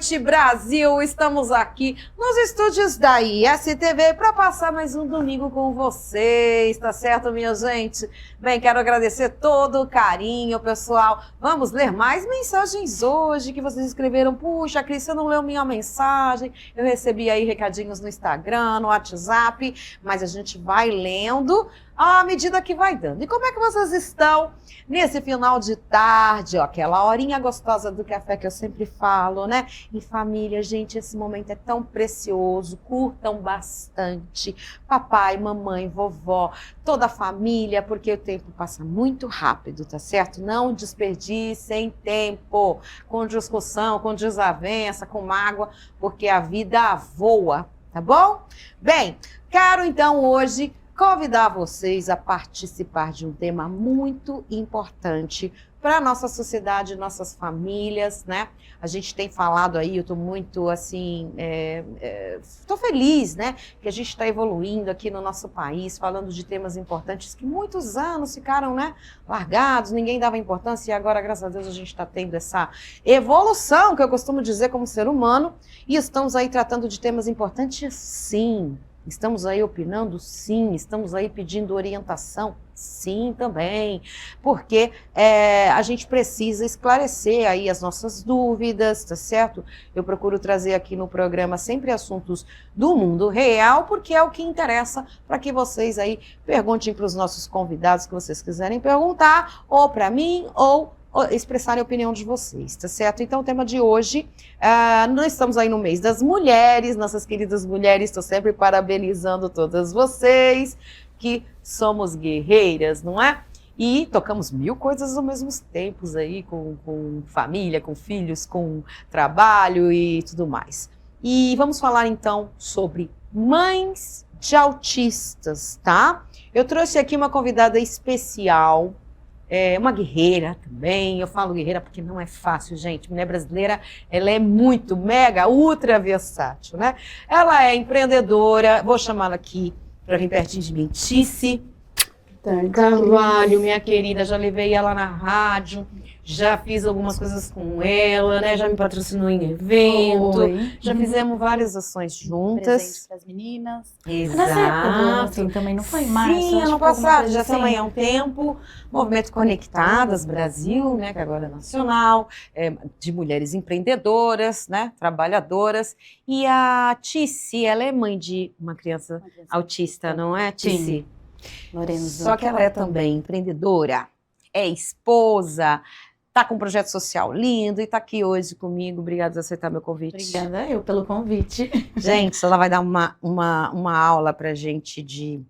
noite, Brasil! Estamos aqui nos estúdios da ISTV para passar mais um domingo com vocês, tá certo, minha gente? Bem, quero agradecer todo o carinho, pessoal. Vamos ler mais mensagens hoje que vocês escreveram. Puxa, Cris, você não leu minha mensagem. Eu recebi aí recadinhos no Instagram, no WhatsApp, mas a gente vai lendo à medida que vai dando. E como é que vocês estão nesse final de tarde, ó, aquela horinha gostosa do café que eu sempre falo, né? Em família, gente, esse momento é tão precioso, curtam bastante. Papai, mamãe, vovó, toda a família, porque o tempo passa muito rápido, tá certo? Não desperdicem tempo com discussão, com desavença, com mágoa, porque a vida voa, tá bom? Bem, quero então hoje convidar vocês a participar de um tema muito importante para a nossa sociedade, nossas famílias, né? A gente tem falado aí, eu estou muito, assim, estou feliz, né? Que a gente está evoluindo aqui no nosso país, falando de temas importantes que muitos anos ficaram, né, largados, ninguém dava importância e agora, graças a Deus, a gente está tendo essa evolução, que eu costumo dizer como ser humano, e estamos aí tratando de temas importantes, sim. Estamos aí opinando? Sim. Estamos aí pedindo orientação? Sim, também. Porque a gente precisa esclarecer aí as nossas dúvidas, tá certo? Eu procuro trazer aqui no programa sempre assuntos do mundo real, porque é o que interessa para que vocês aí perguntem para os nossos convidados que vocês quiserem perguntar, ou para mim, ou expressarem a opinião de vocês, tá certo? Então, o tema de hoje, nós estamos aí no mês das mulheres, nossas queridas mulheres, estou sempre parabenizando todas vocês, que somos guerreiras, não é? E tocamos mil coisas ao mesmo tempo aí, com família, com filhos, com trabalho e tudo mais. E vamos falar então sobre mães de autistas, tá? Eu trouxe aqui uma convidada especial, uma guerreira também. Eu falo guerreira porque não é fácil, gente. Mulher brasileira, ela é muito, mega, ultra versátil, né? Ela é empreendedora, vou chamá-la aqui para vir pertinho de mim, Tice Carvalho, minha querida, já levei ela na rádio, já fiz algumas coisas com ela, né? Já me patrocinou em evento, já fizemos várias ações juntas. Presentes para as meninas. Exato. Assim, também não foi mais. Sim, ano passado, já também há um tempo. Movimento Conectadas Brasil, né? Que agora é nacional, de mulheres empreendedoras, né? Trabalhadoras. E a Tice, ela é mãe de uma criança autista, não é, Tice? Sim. Lorenzo. Só que ela é também empreendedora, é esposa, tá com um projeto social lindo e tá aqui hoje comigo. Obrigada por aceitar meu convite. Obrigada eu pelo convite. Gente, ela vai dar uma aula pra gente de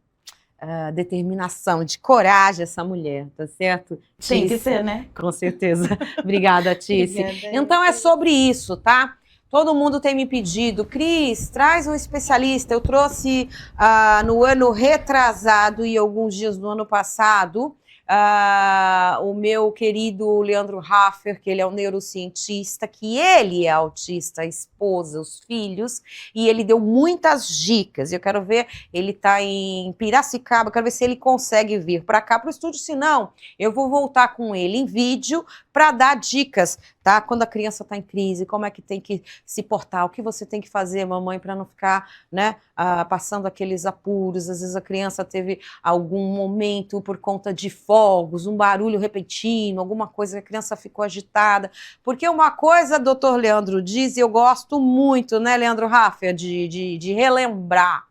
determinação, de coragem, essa mulher, tá certo? Tem que ser, né? Com certeza. Obrigada, Tice. Obrigada. Então é sobre isso, tá? Todo mundo tem me pedido, Cris, traz um especialista. Eu trouxe no ano retrasado e alguns dias do ano passado o meu querido Leandro Raffer, que ele é um neurocientista, que ele é autista, a esposa, os filhos, e ele deu muitas dicas. Eu quero ver, ele está em Piracicaba, eu quero ver se ele consegue vir para cá para o estúdio, senão eu vou voltar com ele em vídeo para dar dicas, tá? Quando a criança está em crise, como é que tem que se portar, o que você tem que fazer, mamãe, para não ficar, né, passando aqueles apuros. Às vezes a criança teve algum momento por conta de fogos, um barulho repentino, alguma coisa que a criança ficou agitada. Porque uma coisa, doutor Leandro diz, e eu gosto muito, né, Leandro Raffer, de relembrar.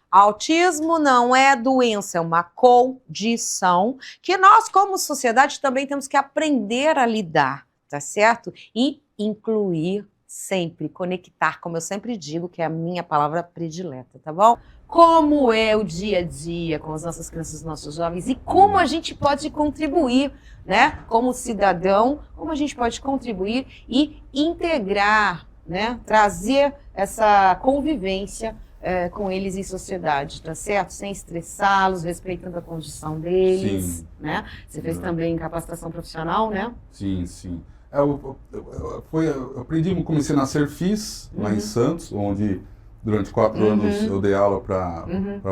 Autismo não é doença, é uma condição que nós, como sociedade, também temos que aprender a lidar, tá certo? E incluir sempre, conectar, como eu sempre digo, que é a minha palavra predileta, tá bom? Como é o dia a dia com as nossas crianças, nossos jovens, e como a gente pode contribuir, né? Como cidadão, como a gente pode contribuir e integrar, né? Trazer essa convivência com eles em sociedade, tá certo? Sem estressá-los, respeitando a condição deles, sim, né? Você fez também capacitação profissional, né? Sim, sim. Eu aprendi, comecei na Serfis, lá em Santos, onde durante 4 anos eu dei aula para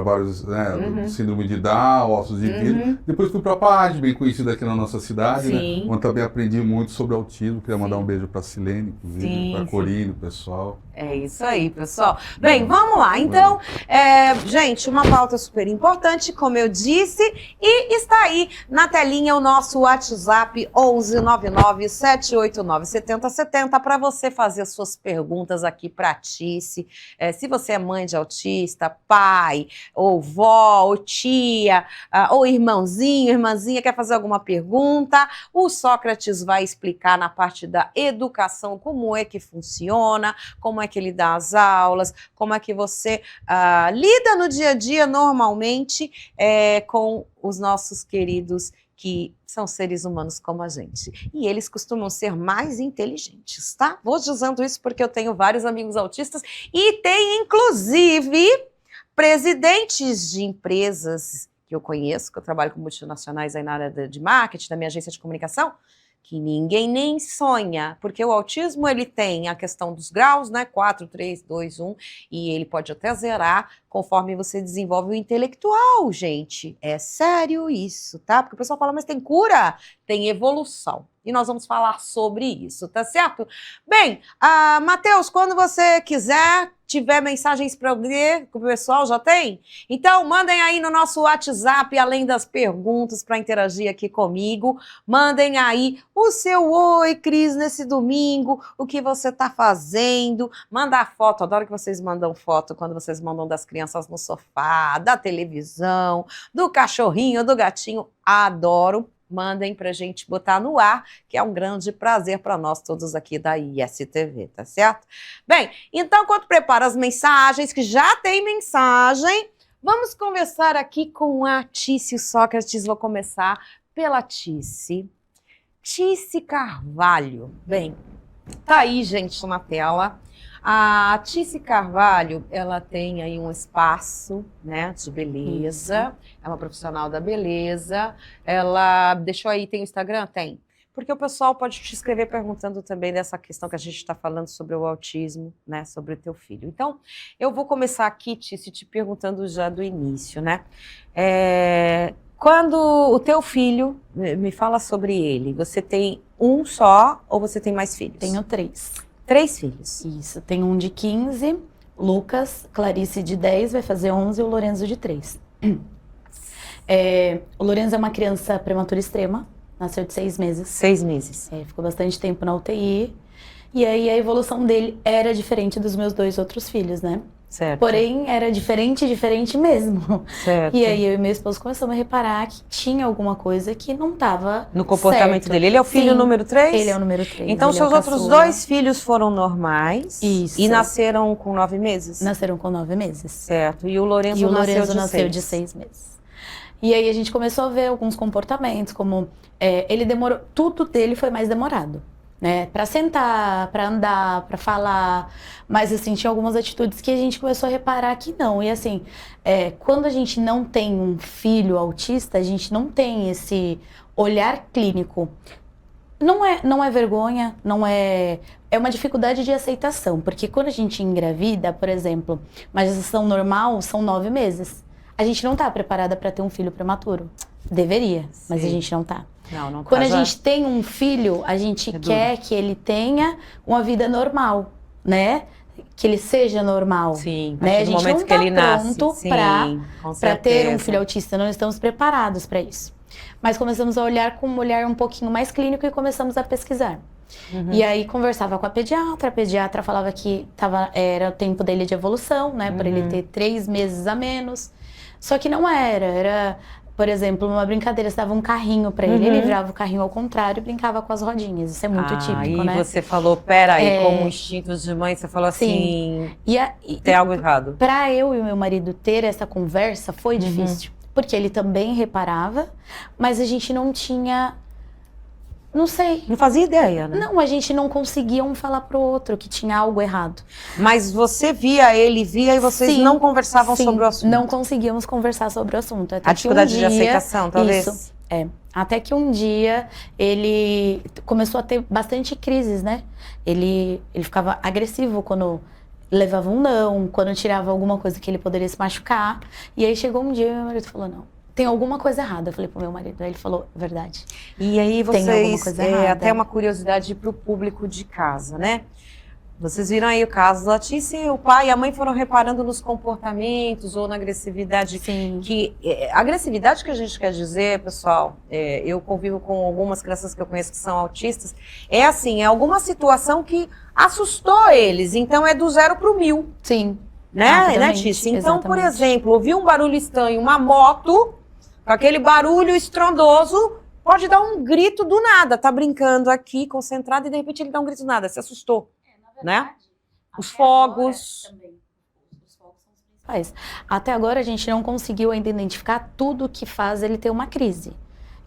vários, né, síndrome de Down, ossos de vidro. Depois fui para a PAD, bem conhecida aqui na nossa cidade, né, onde também aprendi muito sobre autismo. Queria mandar um beijo para a Silene, inclusive, para a Corine, o pessoal. É isso aí, pessoal. Bem, vamos lá. Então, gente, uma pauta super importante, como eu disse, e está aí na telinha o nosso WhatsApp 1199-789-7070 para você fazer as suas perguntas aqui para a Tice. Se você é mãe de autista, pai, ou vó, ou tia, ou irmãozinho, irmãzinha, quer fazer alguma pergunta, o Sócrates vai explicar na parte da educação como é que funciona, como é que ele dá as aulas, como é que você lida no dia a dia normalmente com os nossos queridos que são seres humanos como a gente. E eles costumam ser mais inteligentes, tá? Vou dizendo isso porque eu tenho vários amigos autistas e tem, inclusive, presidentes de empresas que eu conheço, que eu trabalho com multinacionais aí na área de marketing, da minha agência de comunicação, que ninguém nem sonha, porque o autismo ele tem a questão dos graus, né, 4, 3, 2, 1, e ele pode até zerar conforme você desenvolve o intelectual, gente. É sério isso, tá? Porque o pessoal fala, mas tem cura? Tem evolução. E nós vamos falar sobre isso, tá certo? Bem, Matheus, quando você quiser, tiver mensagens para ler, que o pessoal já tem, então mandem aí no nosso WhatsApp, além das perguntas para interagir aqui comigo, mandem aí o seu oi, Cris, nesse domingo, o que você tá fazendo, mandar foto, adoro que vocês mandam foto quando vocês mandam das crianças no sofá, da televisão, do cachorrinho, do gatinho, adoro. Mandem pra gente botar no ar, que é um grande prazer para nós todos aqui da ISTV, tá certo? Bem, então, enquanto prepara as mensagens, que já tem mensagem, vamos conversar aqui com a Tice Sócrates. Vou começar pela Tice. Tice Carvalho. Bem, tá aí, gente, na tela. A Tice Carvalho, ela tem aí um espaço, né, de beleza, é uma profissional da beleza, ela deixou aí, tem o Instagram? Tem. Porque o pessoal pode te escrever perguntando também dessa questão que a gente está falando sobre o autismo, né, sobre o teu filho. Então, eu vou começar aqui, Tice, te perguntando já do início, né, quando o teu filho, me fala sobre ele, você tem um só ou você tem mais filhos? Tenho 3. 3 filhos. Isso, tem um de 15, Lucas, Clarice de 10, vai fazer 11 e o Lorenzo de 3. O Lorenzo é uma criança prematura extrema, nasceu de 6 meses. 6 meses. Ficou bastante tempo na UTI. E aí a evolução dele era diferente dos meus 2 outros filhos, né? Certo. Porém, era diferente mesmo. Certo. E aí eu e meu esposo começamos a reparar que tinha alguma coisa que não estava no comportamento certo. dele. Ele é o filho número 3? Ele é o número 3. Então, seus outros 2 filhos foram normais? Isso. E nasceram com 9 meses? Nasceram com 9 meses. Certo. E o Lorenzo nasceu de 6 meses. E aí a gente começou a ver alguns comportamentos, como ele demorou, tudo dele foi mais demorado. Né, para sentar, para andar, para falar, mas assim, tinha algumas atitudes que a gente começou a reparar que não, e assim, quando a gente não tem um filho autista, a gente não tem esse olhar clínico, não é vergonha, é uma dificuldade de aceitação, porque quando a gente engravida, por exemplo, uma gestação normal são 9 meses, a gente não tá preparada para ter um filho prematuro, deveria, mas a gente não tá. Não Quando a gente tem um filho, a gente quer que ele tenha uma vida normal, né? Que ele seja normal. Sim, né? A gente não está pronto para ter um filho autista, não estamos preparados para isso. Mas começamos a olhar com um olhar um pouquinho mais clínico e começamos a pesquisar. E aí conversava com a pediatra falava que era o tempo dele de evolução, né? Para ele ter 3 meses a menos. Só que não era... Por exemplo, numa brincadeira, você dava um carrinho pra ele, ele virava o carrinho ao contrário e brincava com as rodinhas. Isso é muito típico, né? Aí você falou, peraí, como instinto de mãe, você falou assim, tem algo errado. Pra eu e o meu marido ter essa conversa foi difícil, porque ele também reparava, mas a gente não tinha... Não sei. Não fazia ideia, né? Não, a gente não conseguia um falar pro outro que tinha algo errado. Mas você via, ele via e vocês não conversavam sobre o assunto? Não conseguíamos conversar sobre o assunto. Até a dificuldade de aceitação, talvez? Isso, até que um dia ele começou a ter bastante crises, né? Ele ficava agressivo quando levava um não, quando tirava alguma coisa que ele poderia se machucar. E aí chegou um dia e meu marido falou, não, tem alguma coisa errada. Eu falei pro meu marido, aí ele falou, verdade. E aí Tem alguma vocês, coisa errada. até uma curiosidade pro público de casa, né? Vocês viram aí o caso da Letícia, o pai e a mãe foram reparando nos comportamentos ou na agressividade. Sim. Agressividade que a gente quer dizer, pessoal, eu convivo com algumas crianças que eu conheço que são autistas, é assim, é alguma situação que assustou eles, então é do 0 pro 1000. Sim. Né, Letícia? Então, por exemplo, ouvir um barulho estranho, uma moto, com aquele barulho estrondoso, pode dar um grito do nada, tá brincando aqui, concentrado, e de repente ele dá um grito do nada, se assustou. Né? Os fogos. Até agora a gente não conseguiu ainda identificar tudo que faz ele ter uma crise.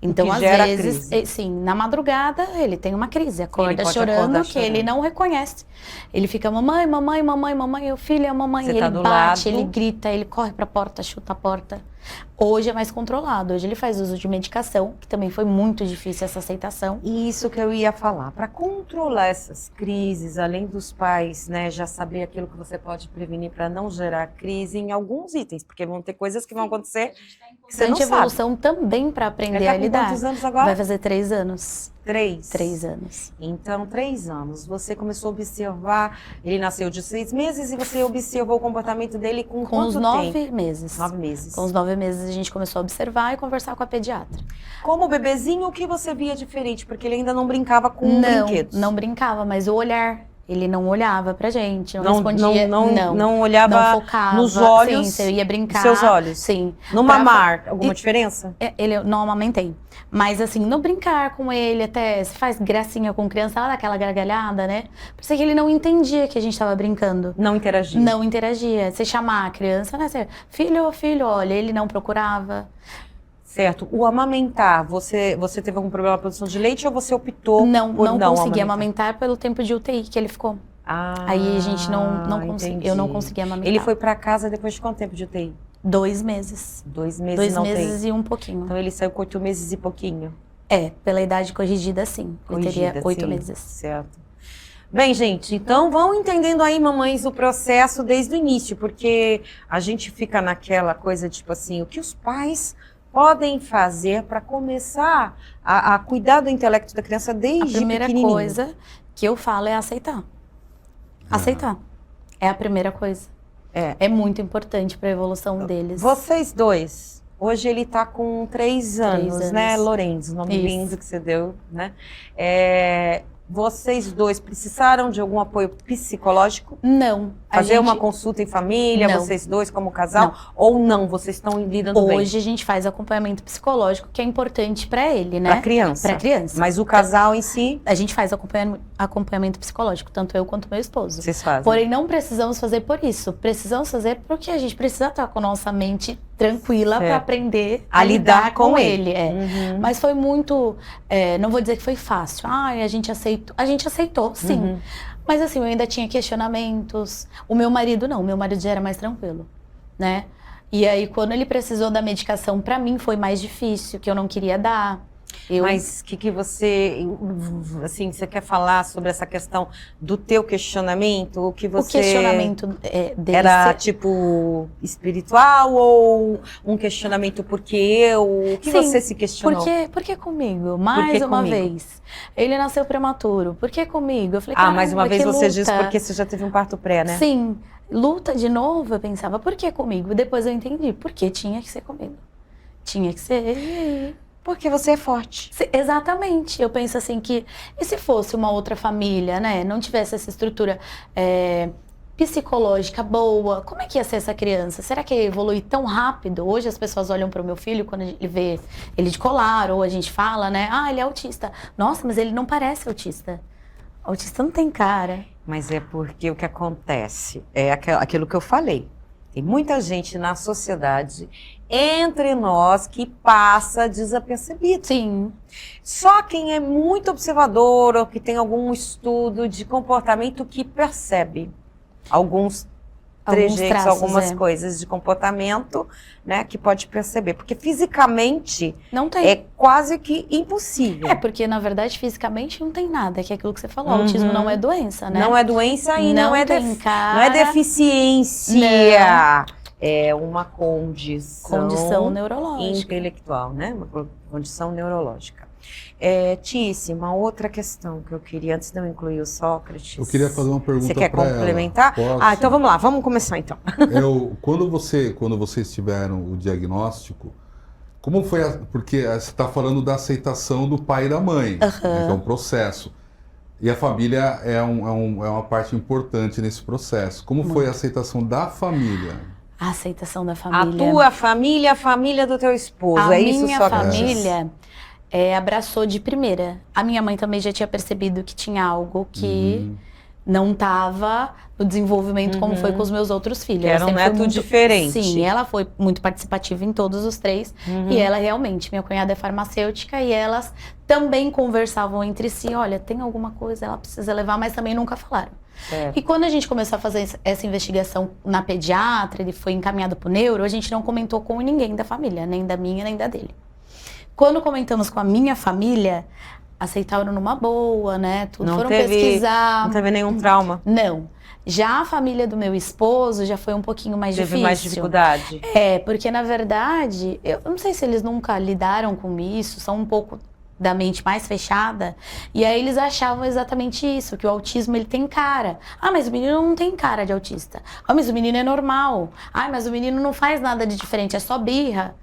Então, às vezes, sim, na madrugada ele tem uma crise, acorda chorando, que ele não reconhece. Ele fica, mamãe, mamãe, mamãe, mamãe, o filho é a mamãe. Você ele tá do bate, lado. ele grita, ele corre pra porta, chuta a porta. Hoje é mais controlado, hoje ele faz uso de medicação, que também foi muito difícil essa aceitação. Isso que eu ia falar, para controlar essas crises, além dos pais, né, já saber aquilo que você pode prevenir para não gerar crise em alguns itens, porque vão ter coisas que vão acontecer que você não sabe. Evolução também para aprender a lidar. Quantos anos agora? Vai fazer 3 anos. 3? 3 anos. Então, 3 anos. Você começou a observar, ele nasceu de 6 meses e você observou o comportamento dele com quanto uns tempo? 9 meses. 9 meses. Com os 9 meses a gente começou a observar e conversar com a pediatra. Como bebezinho, o que você via diferente? Porque ele ainda não brincava com brinquedos. Não brincava, mas o olhar. Ele não olhava pra gente, não respondia, não olhava, não focava, nos olhos. Sim, você ia brincar. Seus olhos. Sim. No mamar, alguma diferença? Ele não amamentei. Mas assim, no brincar com ele, até se faz gracinha com criança, ela dá aquela gargalhada, né? Por isso que ele não entendia que a gente tava brincando. Não interagia. Não interagia. Você chamar a criança, né? Filho, olha, ele não procurava. Certo. O amamentar, você teve algum problema na produção de leite ou você optou por não consegui amamentar pelo tempo de UTI que ele ficou. Aí a gente eu não consegui amamentar. Ele foi para casa depois de quanto tempo de UTI? 2 meses. 2 meses 2 não meses tem. E um pouquinho. Então ele saiu com 8 meses e pouquinho. Pela idade corrigida, sim. Ele teria 8 meses. Certo. Bem, gente, então vão entendendo aí, mamães, o processo desde o início, porque a gente fica naquela coisa, tipo assim, o que os pais podem fazer para começar a cuidar do intelecto da criança desde pequenininho? A primeira coisa que eu falo é aceitar. Aceitar. É a primeira coisa. É muito importante para a evolução deles. Vocês dois, hoje ele está com 3 anos, né? Lorenzo, nome lindo que você deu, né? Vocês dois precisaram de algum apoio psicológico? Não. Fazer uma consulta em família, não. Vocês dois como casal? Não. Ou não? Vocês estão lidando bem? Hoje a gente faz acompanhamento psicológico, que é importante para ele, né? Para criança. Para criança. Mas o casal em si? A gente faz acompanhamento psicológico, tanto eu quanto meu esposo. Vocês fazem? Porém, não precisamos fazer por isso. Precisamos fazer porque a gente precisa estar com a nossa mente tranquila para aprender a lidar com ele. Mas foi muito, não vou dizer que foi fácil. A gente aceitou, sim. Mas assim, eu ainda tinha questionamentos. O meu marido não, o meu marido já era mais tranquilo, né? E aí, quando ele precisou da medicação, pra mim foi mais difícil, que eu não queria dar. Mas o que você, assim, você quer falar sobre essa questão do teu questionamento? O questionamento dele era tipo espiritual ou um questionamento porque o que você se questionou? Por que comigo? Mais uma vez. Ele nasceu prematuro. Por que comigo? Eu falei, mais uma vez você disse porque você já teve um parto pré, né? Sim. Luta de novo, eu pensava, por que comigo? Depois eu entendi, porque tinha que ser comigo. Tinha que ser. Porque você é forte. Exatamente. Eu penso assim que, e se fosse uma outra família, né? Não tivesse essa estrutura psicológica boa, como é que ia ser essa criança? Será que ia evoluir tão rápido? Hoje as pessoas olham para o meu filho quando ele vê ele de colar, ou a gente fala, né? Ele é autista. Nossa, mas ele não parece autista. Autista não tem cara. Mas é porque o que acontece é aquilo que eu falei. Tem muita gente na sociedade, entre nós, que passa desapercebido. Sim. Só quem é muito observador ou que tem algum estudo de comportamento que percebe. Alguns trejeitos, algumas coisas de comportamento, né, que pode perceber. Porque fisicamente não tem. É quase que impossível. Porque na verdade fisicamente não tem nada, que é aquilo que você falou, autismo não é doença, né? Não é doença e não é deficiência. Não. É uma condição neurológica. Intelectual, né? Uma condição neurológica. Tícia, uma outra questão que eu queria, antes de eu incluir o Sócrates. Eu queria fazer uma pergunta para ela. Você quer complementar? Então vamos lá, vamos começar então. Quando vocês tiveram o diagnóstico, como foi porque você está falando da aceitação do pai e da mãe, né, que é um processo. E a família é uma parte importante nesse processo. Como foi a aceitação da família? A aceitação da família. A tua família, a família do teu esposo, é isso, Sócrates? A minha família abraçou de primeira. A minha mãe também já tinha percebido que tinha algo que não estava no desenvolvimento como foi com os meus outros filhos. Que era um neto diferente. Sim, ela foi muito participativa em todos os três. E ela realmente, minha cunhada é farmacêutica e elas também conversavam entre si. Olha, tem alguma coisa, ela precisa levar, mas também nunca falaram. E quando a gente começou a fazer essa investigação na pediatra, ele foi encaminhado para o neuro, a gente não comentou com ninguém da família, nem da minha, nem da dele. Quando comentamos com a minha família, aceitaram numa boa, né? Tudo foram pesquisar. Não teve nenhum trauma? Não. Já a família do meu esposo já foi um pouquinho mais difícil. Teve mais dificuldade? Porque na verdade, eu não sei se eles nunca lidaram com isso, são um pouco da mente mais fechada, e aí eles achavam exatamente isso, que o autismo ele tem cara. Mas o menino não tem cara de autista. Mas o menino é normal. Mas o menino não faz nada de diferente, é só birra.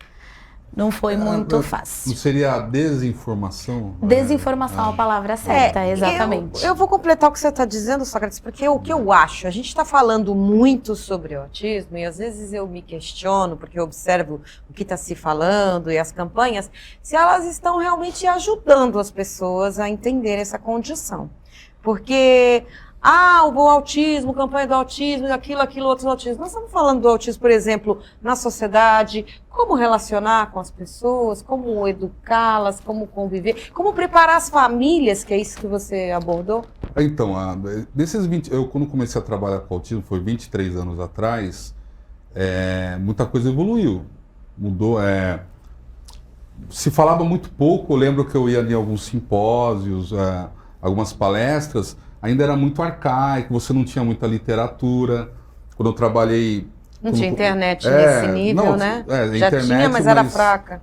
Não foi muito fácil. Não seria a desinformação? Desinformação é a palavra certa, exatamente. Eu vou completar o que você está dizendo, Sócrates, porque o que eu acho, a gente está falando muito sobre o autismo e às vezes eu me questiono, porque eu observo o que está se falando e as campanhas, se elas estão realmente ajudando as pessoas a entender essa condição. Porque... o autismo, campanha do autismo, aquilo, outro autismo. Nós estamos falando do autismo, por exemplo, na sociedade, como relacionar com as pessoas, como educá-las, como conviver, como preparar as famílias, que é isso que você abordou? Então, eu quando comecei a trabalhar com autismo, foi 23 anos atrás, muita coisa evoluiu, mudou, se falava muito pouco, eu lembro que eu ia em alguns simpósios, algumas palestras, ainda era muito arcaico, você não tinha muita literatura. Quando eu trabalhei... Não tinha internet nesse nível, né? Já internet, tinha, mas era fraca.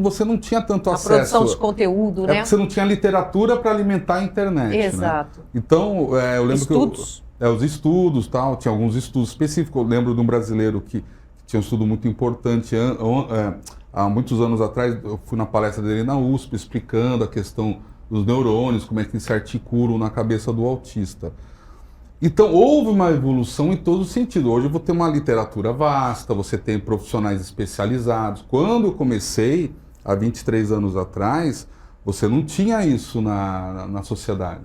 Você não tinha tanto acesso. A produção de conteúdo, né? Porque você não tinha literatura para alimentar a internet. Exato. Né? Então, eu lembro estudos. Os estudos, tal, tinha alguns estudos específicos. Eu lembro de um brasileiro que tinha um estudo muito importante. Há muitos anos atrás, eu fui na palestra dele na USP, explicando a questão dos neurônios, como é que se articulam na cabeça do autista. Então, houve uma evolução em todo sentido. Hoje eu vou ter uma literatura vasta, você tem profissionais especializados. Quando eu comecei, há 23 anos atrás, você não tinha isso na sociedade.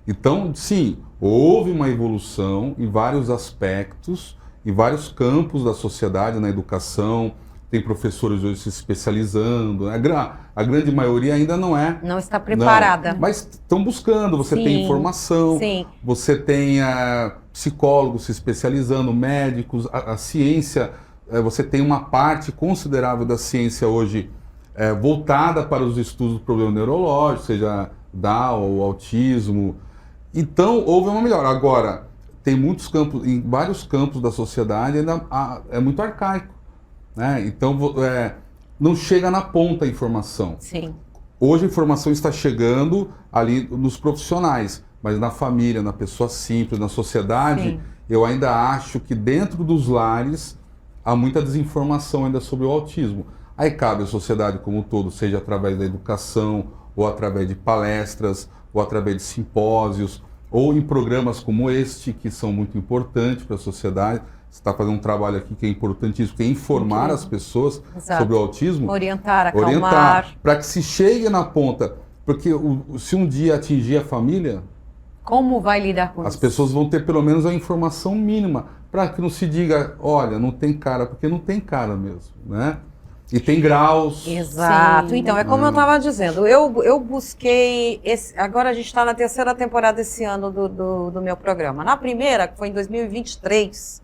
Então, sim, houve uma evolução em vários aspectos, em vários campos da sociedade, na educação. Tem professores hoje se especializando. A grande maioria ainda não é. Não está preparada. Mas estão buscando. Você tem informação. Sim. Você tem psicólogos se especializando, médicos. A ciência, você tem uma parte considerável da ciência hoje voltada para os estudos do problema neurológico, seja Down ou autismo. Então, houve uma melhora. Agora, tem muitos campos, em vários campos da sociedade, ainda é muito arcaico. Né? Então, não chega na ponta a informação. Sim. Hoje a informação está chegando ali nos profissionais, mas na família, na pessoa simples, na sociedade, eu ainda acho que dentro dos lares há muita desinformação ainda sobre o autismo. Aí cabe à sociedade como um todo, seja através da educação, ou através de palestras, ou através de simpósios, ou em programas como este, que são muito importantes para a sociedade. Você está fazendo um trabalho aqui que é importantíssimo, que é informar as pessoas sobre o autismo. Orientar, acalmar. Para que se chegue na ponta. Porque se um dia atingir a família... Como vai lidar com isso? As pessoas vão ter pelo menos a informação mínima. Para que não se diga, olha, não tem cara, porque não tem cara mesmo, né? E tem graus. Exato. Sim. Então, é como eu estava dizendo, eu busquei... agora a gente está na 3ª temporada esse ano do meu programa. Na primeira, que foi em 2023...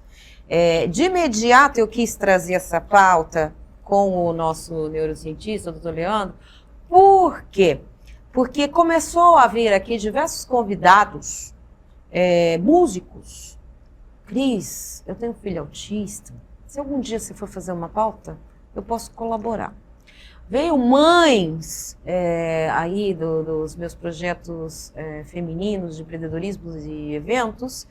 De imediato eu quis trazer essa pauta com o nosso neurocientista, o doutor Leandro. Por quê? Porque começou a vir aqui diversos convidados, músicos. Cris, eu tenho um filho autista. Se algum dia você for fazer uma pauta, eu posso colaborar. Veio mães aí dos meus projetos femininos de empreendedorismo e eventos.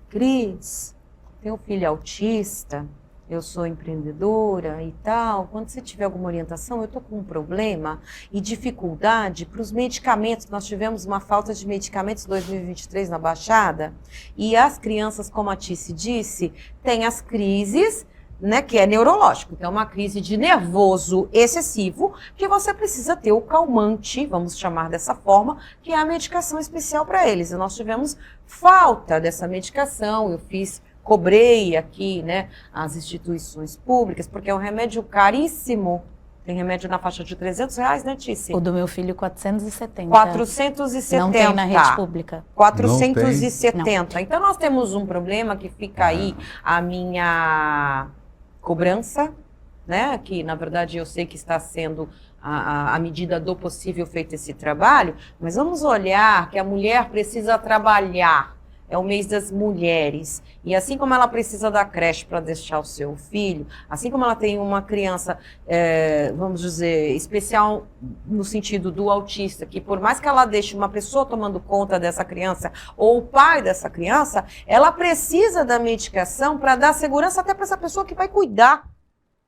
Cris, tenho um filho autista, eu sou empreendedora e tal. Quando você tiver alguma orientação, eu estou com um problema e dificuldade para os medicamentos. Nós tivemos uma falta de medicamentos em 2023 na Baixada. E as crianças, como a Tice disse, têm as crises, né, que é neurológico, então é uma crise de nervoso excessivo, que você precisa ter o calmante, vamos chamar dessa forma, que é a medicação especial para eles. E nós tivemos falta dessa medicação, cobrei aqui, né, as instituições públicas, porque é um remédio caríssimo. Tem remédio na faixa de R$300, né, Tice? O do meu filho, 470. 470. Não tem na rede pública. 470. Então, nós temos um problema que fica aí a minha cobrança, né? Que, na verdade, eu sei que está sendo, à medida do possível, feito esse trabalho. Mas vamos olhar que a mulher precisa trabalhar. É o mês das mulheres. E assim como ela precisa da creche para deixar o seu filho, assim como ela tem uma criança, vamos dizer, especial no sentido do autista, que por mais que ela deixe uma pessoa tomando conta dessa criança ou o pai dessa criança, ela precisa da medicação para dar segurança até para essa pessoa que vai cuidar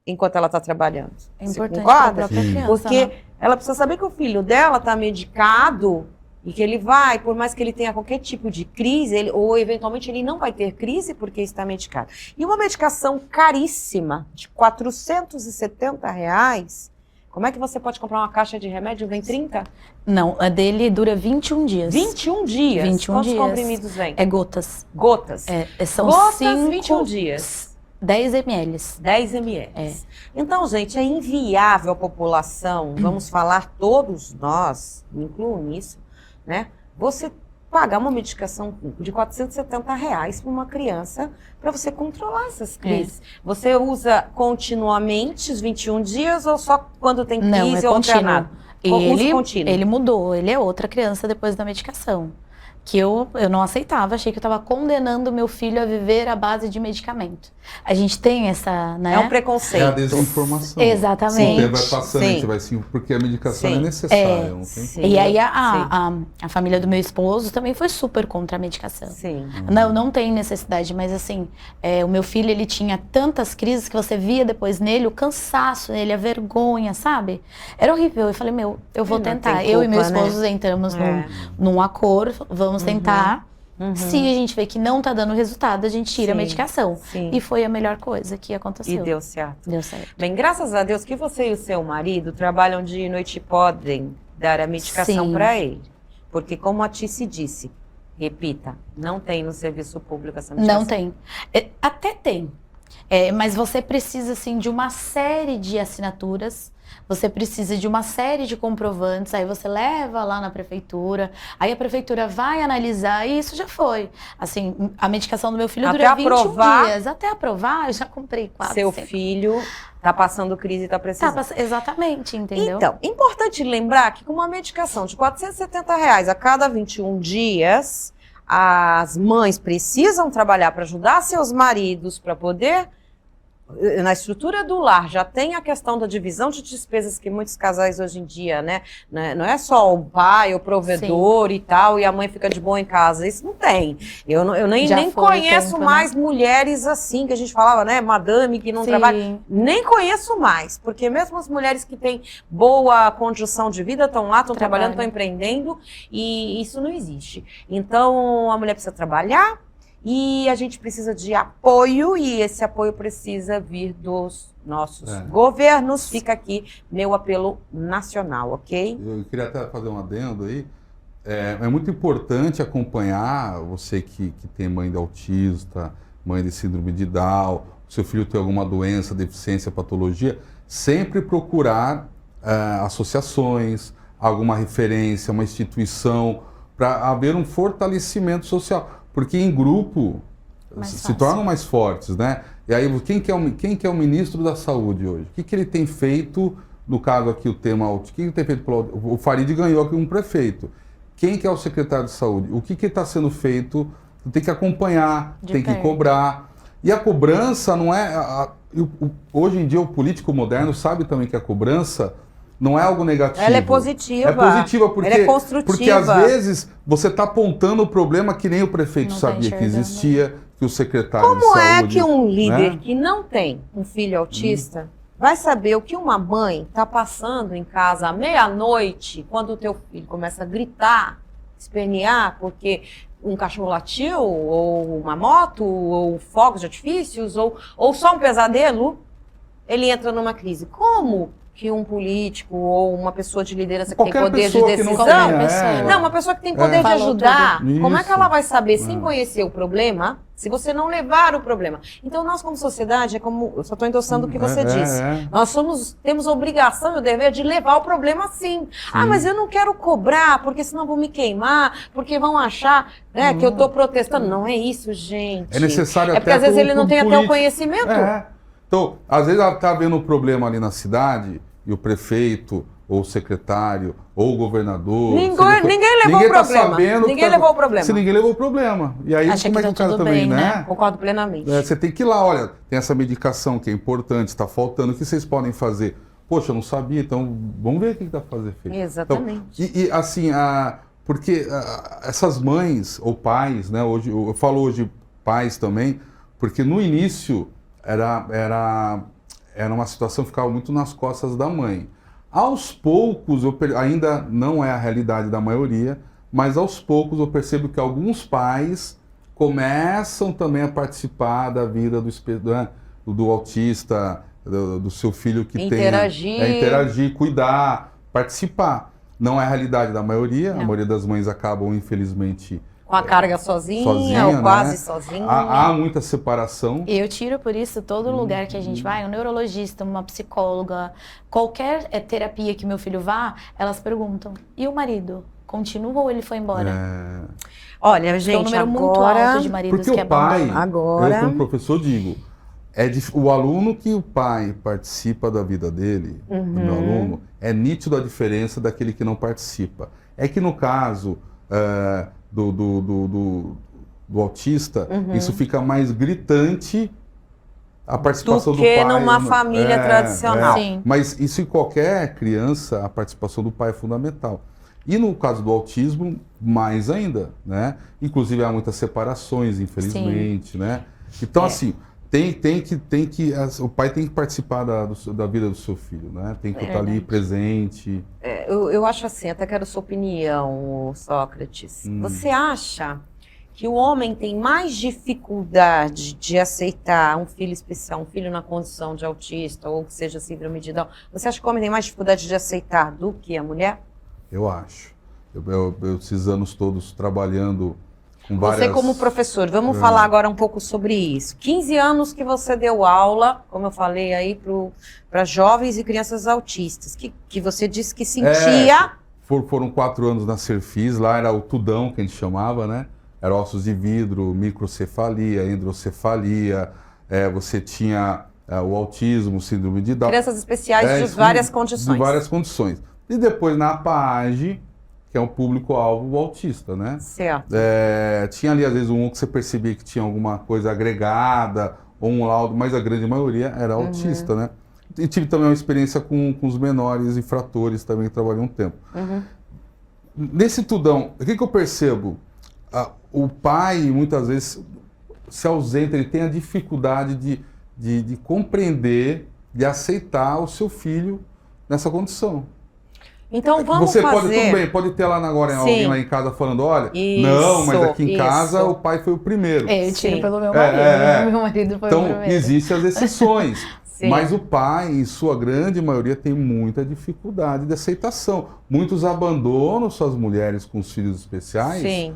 enquanto ela está trabalhando. É importante para a própria criança, porque né? ela precisa saber que o filho dela está medicado e que ele vai, por mais que ele tenha qualquer tipo de crise, ou eventualmente ele não vai ter crise porque está medicado. E uma medicação caríssima, de R$470, como é que você pode comprar uma caixa de remédio? Vem 30? Não, a dele dura 21 dias. 21 dias? 21 Quantos dias. comprimidos vem? É gotas. Gotas? São Gotas, 5, 21 dias. 10 ml. 10 ml. Então, gente, é inviável a população, vamos falar todos nós, me incluo nisso, né? Você pagar uma medicação de R$470 para uma criança para você controlar essas crises. Você usa continuamente os 21 dias ou só quando tem crise ou alternado? Ele mudou, ele é outra criança depois da medicação. Que eu não aceitava, achei que eu estava condenando meu filho a viver à base de medicamento. A gente tem essa, né? É um preconceito. É a desinformação. Exatamente. O tempo vai passando, a gente vai porque a medicação é necessária. Não tem e aí a família do meu esposo também foi super contra a medicação. Sim. Não tem necessidade, mas assim, o meu filho, ele tinha tantas crises que você via depois nele, o cansaço nele, a vergonha, sabe? Era horrível. Eu falei, eu vou tentar. Eu e meu esposo entramos num acordo, vamos tentar. Se a gente vê que não tá dando resultado, a gente tira a medicação. E foi a melhor coisa que aconteceu. E deu certo. Deu certo. Bem, graças a Deus que você e o seu marido trabalham dia e noite e podem dar a medicação para ele. Porque como a Tice disse, repita, não tem no serviço público essa medicação. Não tem. Até tem. Mas você precisa, assim, de uma série de assinaturas. Você precisa de uma série de comprovantes, aí você leva lá na prefeitura, aí a prefeitura vai analisar, e isso já foi. Assim, a medicação do meu filho dura 21 dias. Até aprovar, eu já comprei 4. Seu filho tá passando crise e tá precisando. Exatamente, entendeu? Então, importante lembrar que com uma medicação de R$470 a cada 21 dias, as mães precisam trabalhar para ajudar seus maridos para poder... Na estrutura do lar já tem a questão da divisão de despesas que muitos casais hoje em dia, né? Não é só o pai, o provedor e tal, e a mãe fica de boa em casa. Isso não tem. Eu nem conheço mais mulheres assim, que a gente falava, né? Madame que não trabalha. Nem conheço mais, porque mesmo as mulheres que têm boa condição de vida estão lá, estão trabalhando, estão empreendendo, e isso não existe. Então, a mulher precisa trabalhar, e a gente precisa de apoio, e esse apoio precisa vir dos nossos governos. Fica aqui meu apelo nacional, ok? Eu queria até fazer um adendo aí. É muito importante acompanhar você que tem mãe de autista, mãe de síndrome de Down, seu filho tem alguma doença, deficiência, patologia, sempre procurar associações, alguma referência, uma instituição, para haver um fortalecimento social. Porque em grupo se tornam mais fortes, né? E aí, quem que é o ministro da Saúde hoje? O que ele tem feito, no caso aqui, o tema... O que ele tem feito? O Farid ganhou aqui um prefeito. Quem que é o secretário de Saúde? O que está sendo feito? Tem que acompanhar, tem que cobrar. E a cobrança não é... Hoje em dia, o político moderno sabe também que a cobrança não é algo negativo. Ela é positiva. É positiva porque, ela é construtiva. Porque às vezes você está apontando o problema que nem o prefeito não sabia que existia, que o secretário de saúde... Como é que um líder que não tem um filho autista vai saber o que uma mãe está passando em casa à meia-noite, quando o teu filho começa a gritar, espernear, porque um cachorro latiu, ou uma moto, ou fogos de artifícios, ou só um pesadelo, ele entra numa crise. Como que um político ou uma pessoa de liderança que tem poder de decisão... Não, uma pessoa que tem poder de ajudar, como é que ela vai saber, sem conhecer o problema, se você não levar o problema? Então, nós como sociedade, eu só estou endossando o que você disse, nós temos a obrigação e o dever de levar o problema sim. Ah, mas eu não quero cobrar, porque senão vão me queimar, porque vão achar que eu estou protestando. Não é isso, gente. É necessário até... É porque às vezes ele não tem até o conhecimento. Então, às vezes ela está vendo um problema ali na cidade e o prefeito, ou o secretário, ou o governador... Ninguém levou o problema. Ninguém levou o problema. Se ninguém levou o problema. E aí, como é que o cara também, né? Concordo plenamente. Você tem que ir lá, olha, tem essa medicação que é importante, está faltando, o que vocês podem fazer? Poxa, eu não sabia, então vamos ver o que dá para fazer. Exatamente. Então, e assim, porque essas mães ou pais, né? Hoje, eu falo hoje pais também, porque no início... Era uma situação que ficava muito nas costas da mãe. Aos poucos, ainda não é a realidade da maioria, mas aos poucos eu percebo que alguns pais começam também a participar da vida do autista, do seu filho que interagir, cuidar, participar. Não é a realidade da maioria, a maioria das mães acabam, infelizmente... Com a carga sozinha ou quase sozinha. Há muita separação. Eu tiro por isso todo lugar que a gente vai, um neurologista, uma psicóloga, qualquer terapia que meu filho vá, elas perguntam, e o marido? Continua ou ele foi embora? Olha, gente, é um número muito alto de maridos porque que o pai, agora... eu como professor digo, o aluno que o pai participa da vida dele, do meu aluno, é nítido a diferença daquele que não participa. É que no caso... do autista, isso fica mais gritante a participação do pai. Do que numa família tradicional. Sim. Mas isso em qualquer criança, a participação do pai é fundamental. E no caso do autismo, mais ainda, né? Inclusive há muitas separações, infelizmente, né? Então, assim, o pai tem que participar da vida do seu filho, né? Tem que estar ali presente. Eu acho assim, até quero sua opinião, Sócrates. Você acha que o homem tem mais dificuldade de aceitar um filho especial, um filho na condição de autista, ou que seja síndrome de Down? Você acha que o homem tem mais dificuldade de aceitar do que a mulher? Eu acho. Eu esses anos todos trabalhando... Você como professor, vamos falar agora um pouco sobre isso. 15 anos que você deu aula, como eu falei aí, para jovens e crianças autistas, que você disse que sentia... Foram 4 anos na Serfis, lá era o tudão que a gente chamava, né? Era ossos de vidro, microcefalia, hidrocefalia, você tinha o autismo, síndrome de Down. Crianças especiais de várias condições. De várias condições. E depois na PAGE, que é um público-alvo, o autista, né? Certo. Tinha ali, às vezes, um que você percebia que tinha alguma coisa agregada, ou um laudo, mas a grande maioria era autista, né? E tive também uma experiência com os menores infratores também, que trabalhei um tempo. Nesse tudão, o que eu percebo? O pai, muitas vezes, se ausenta, ele tem a dificuldade de compreender, de aceitar o seu filho nessa condição. Então vamos fazer... Pode ter lá agora alguém lá em casa falando, olha, não, mas aqui em casa o pai foi o primeiro. Eu tiro pelo meu marido, meu marido foi o primeiro. Então existem as exceções, mas o pai, em sua grande maioria, tem muita dificuldade de aceitação. Muitos abandonam suas mulheres com os filhos especiais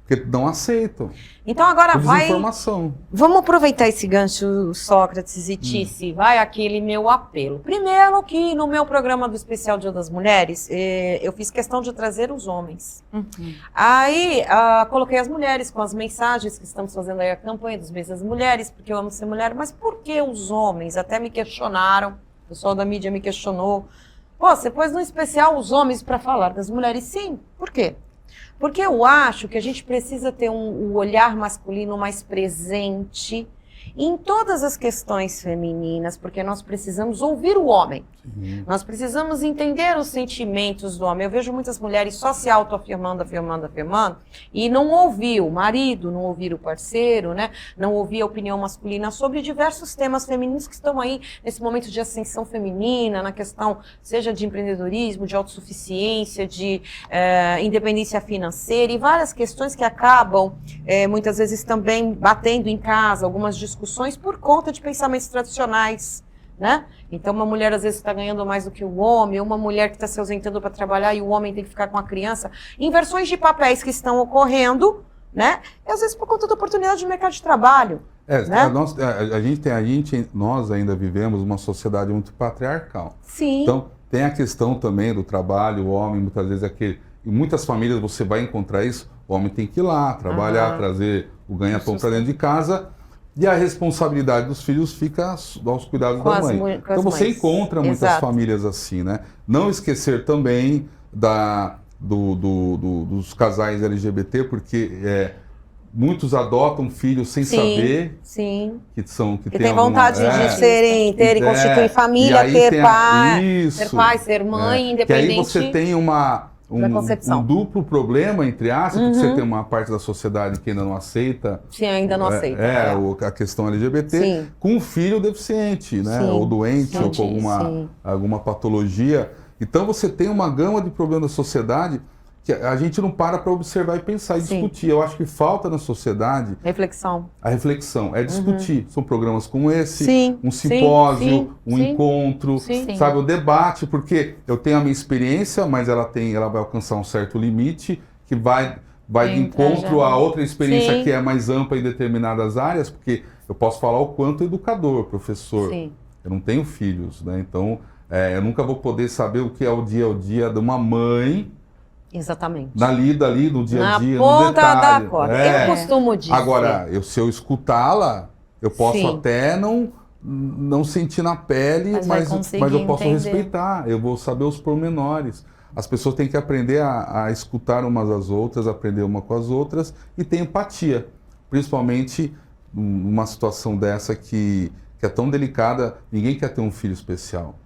Porque não aceitam. Então agora vamos aproveitar esse gancho, Sócrates e Tice, vai aquele meu apelo. Primeiro que no meu programa do especial Dia das Mulheres, eu fiz questão de trazer os homens. Aí coloquei as mulheres com as mensagens que estamos fazendo aí a campanha dos meses das mulheres, porque eu amo ser mulher, mas por que os homens? Até me questionaram, o pessoal da mídia me questionou. Pô, você pôs no especial os homens para falar das mulheres? Sim, por quê? Porque eu acho que a gente precisa ter um olhar masculino mais presente em todas as questões femininas, porque nós precisamos ouvir o homem. Nós precisamos entender os sentimentos do homem. Eu vejo muitas mulheres só se autoafirmando, afirmando, e não ouvir o marido, não ouvir o parceiro, né? Não ouvir a opinião masculina sobre diversos temas femininos que estão aí nesse momento de ascensão feminina, na questão seja de empreendedorismo, de autossuficiência, de independência financeira e várias questões que acabam muitas vezes também batendo em casa, algumas discussões por conta de pensamentos tradicionais, né? Então uma mulher às vezes está ganhando mais do que o homem, uma mulher que está se ausentando para trabalhar e o homem tem que ficar com a criança, inversões de papéis que estão ocorrendo, né? E às vezes por conta da oportunidade de mercado de trabalho. Né? Nós ainda vivemos uma sociedade muito patriarcal. Sim. Então tem a questão também do trabalho, o homem muitas vezes em muitas famílias você vai encontrar isso, o homem tem que ir lá trabalhar, trazer o ganha-pão para dentro de casa. E a responsabilidade dos filhos fica aos cuidados da mãe. Então você encontra muitas famílias assim, né? Não esquecer também dos casais LGBT, porque muitos adotam filhos sem saber que tem vontade de terem, constituir família, ter pai, ser mãe, independente. Que aí você tem um duplo problema, entre aspas, porque você tem uma parte da sociedade que ainda não aceita. Sim, ainda não aceita. A questão LGBT, com um filho deficiente, né? Ou doente, ou com alguma patologia. Então você tem uma gama de problemas da sociedade que a gente não para observar e pensar e discutir. Eu acho que falta na sociedade... A reflexão, é discutir. São programas como esse, um simpósio, um encontro, sabe, o debate, porque eu tenho a minha experiência, mas ela vai alcançar um certo limite, que vai de encontro a outra experiência que é mais ampla em determinadas áreas, porque eu posso falar o quanto educador, professor. Eu não tenho filhos, né? Então, eu nunca vou poder saber o que é o dia de uma mãe. Exatamente. Dali, no dia a dia, na ponta no detalhe. Da corda. Eu costumo dizer. Agora, se eu escutá-la, eu posso até não sentir na pele, mas eu posso respeitar. Eu vou saber os pormenores. As pessoas têm que aprender a escutar umas às outras, aprender uma com as outras e ter empatia. Principalmente numa situação dessa que é tão delicada. Ninguém quer ter um filho especial.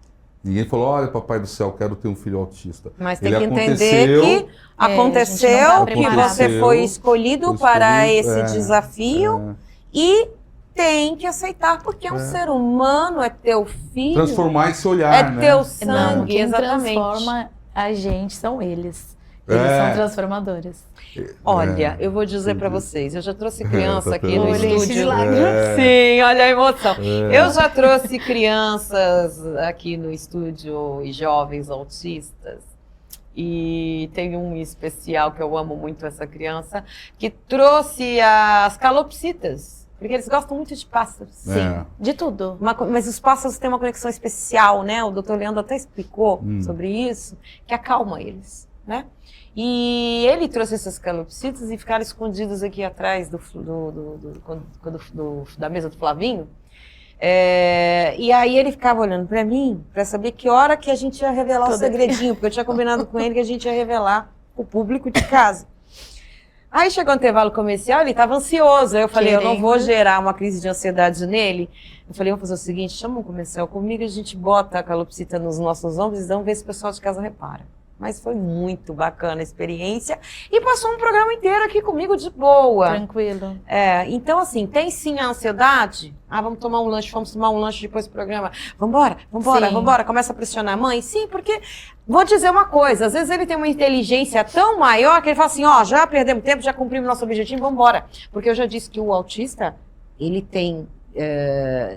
Ninguém falou, olha, papai do céu, quero ter um filho autista. Mas tem que entender que aconteceu, que você foi escolhido para esse desafio e tem que aceitar, porque é um ser humano, é teu filho. Transformar esse olhar, né? É teu sangue, quem transforma a gente são eles. Eles são transformadores. Olha, eu vou dizer para vocês, eu já trouxe criança aqui no estúdio. Sim, olha a emoção. Eu já trouxe crianças aqui no estúdio e jovens autistas. E tem um especial que eu amo muito essa criança, que trouxe as calopsitas. Porque eles gostam muito de pássaros. Sim, de tudo. Mas os pássaros têm uma conexão especial, né? O doutor Leandro até explicou sobre isso, que acalma eles, né? E ele trouxe essas calopsitas e ficaram escondidos aqui atrás da mesa do Flavinho. E aí ele ficava olhando para mim, para saber que hora que a gente ia revelar o segredinho, porque eu tinha combinado com ele que a gente ia revelar o público de casa. Aí chegou o intervalo comercial, ele estava ansioso. Aí eu falei, eu não vou gerar uma crise de ansiedade nele. Eu falei, vamos fazer o seguinte, chama um comercial comigo, a gente bota a calopsita nos nossos ombros e vamos ver se o pessoal de casa repara. Mas foi muito bacana a experiência. E passou um programa inteiro aqui comigo de boa. Tranquilo. Então, assim, tem sim a ansiedade. Vamos tomar um lanche depois do programa. Vambora. Começa a pressionar a mãe. Sim, porque, vou dizer uma coisa, às vezes ele tem uma inteligência tão maior que ele fala assim, já perdemos tempo, já cumprimos nosso objetivo, vambora. Porque eu já disse que o autista, ele tem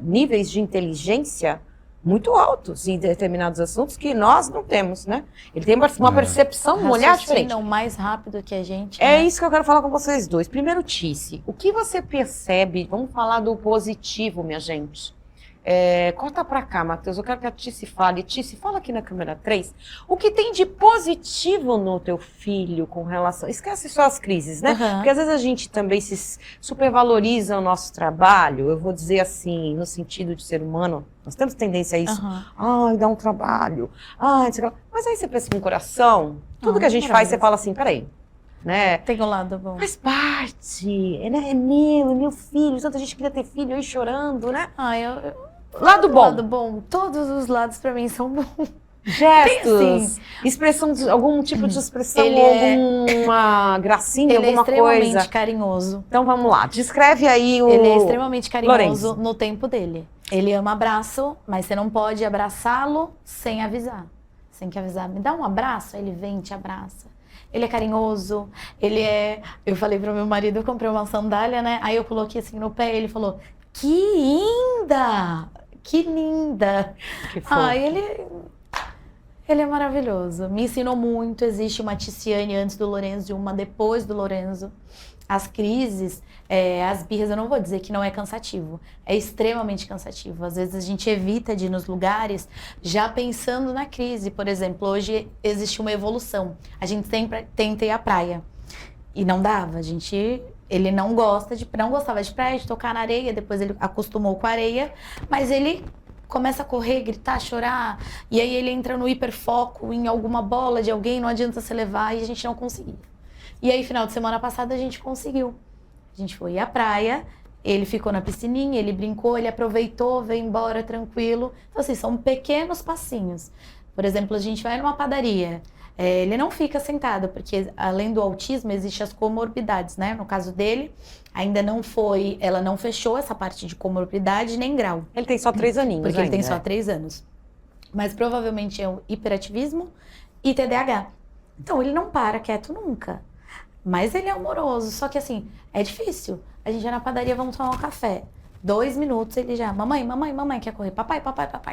níveis de inteligência muito altos em determinados assuntos que nós não temos, né? Ele tem uma percepção, um olhar diferente. Raciocínam mais rápido que a gente. É né? isso que eu quero falar com vocês dois. Primeiro, Tice, o que você percebe? Vamos falar do positivo, minha gente. Corta pra cá, Matheus. Eu quero que a Tice fale. Tice, fala aqui na câmera 3. O que tem de positivo no teu filho com relação... Esquece só as crises, né? Uhum. Porque às vezes a gente também se supervaloriza o nosso trabalho. Eu vou dizer assim, no sentido de ser humano, nós temos tendência a isso. Uhum. Ai, dá um trabalho. Ai, mas aí você pensa no coração. Tudo que a gente faz, você fala assim, peraí. Né? Tem um lado bom. Faz parte. É meu filho. Tanta gente queria ter filho aí chorando, né? Lado bom. Lado bom. Todos os lados pra mim são bons. Gestos, expressão de algum tipo de expressão, alguma gracinha, alguma coisa. Ele é extremamente carinhoso. Então vamos lá, descreve aí o Ele é extremamente carinhoso Lorenzo. no tempo dele. Ele ama abraço, mas você não pode abraçá-lo sem avisar. Você tem que avisar, me dá um abraço, aí ele vem e te abraça. Ele é carinhoso, Eu falei pro meu marido, eu comprei uma sandália, né? Aí eu coloquei assim no pé e ele falou, que linda! Que linda! Que fofo. Ele é maravilhoso. Me ensinou muito. Existe uma Ticiane antes do Lorenzo e uma depois do Lorenzo. As crises, as birras, eu não vou dizer que não é cansativo. É extremamente cansativo. Às vezes a gente evita de ir nos lugares já pensando na crise. Por exemplo, hoje existe uma evolução. A gente tenta ir à praia. E não dava. Ele não gostava de praia, de tocar na areia. Depois ele acostumou com a areia. Mas ele começa a correr, gritar, chorar. E aí ele entra no hiperfoco em alguma bola de alguém. Não adianta você levar. E a gente não conseguia. E aí, final de semana passada, a gente conseguiu. A gente foi à praia, ele ficou na piscininha, ele brincou, ele aproveitou, veio embora tranquilo. Então, assim, são pequenos passinhos. Por exemplo, a gente vai numa padaria, ele não fica sentado, porque além do autismo, existem as comorbidades, né? No caso dele, ela não fechou essa parte de comorbidade nem grau. Ele tem só 3 aninhos porque ele tem só 3 anos. Mas provavelmente é o hiperativismo e TDAH. Então, ele não para quieto nunca. Mas ele é amoroso, só que assim, é difícil. A gente vai na padaria, vamos tomar um café. 2 minutos ele já, mamãe, quer correr? Papai,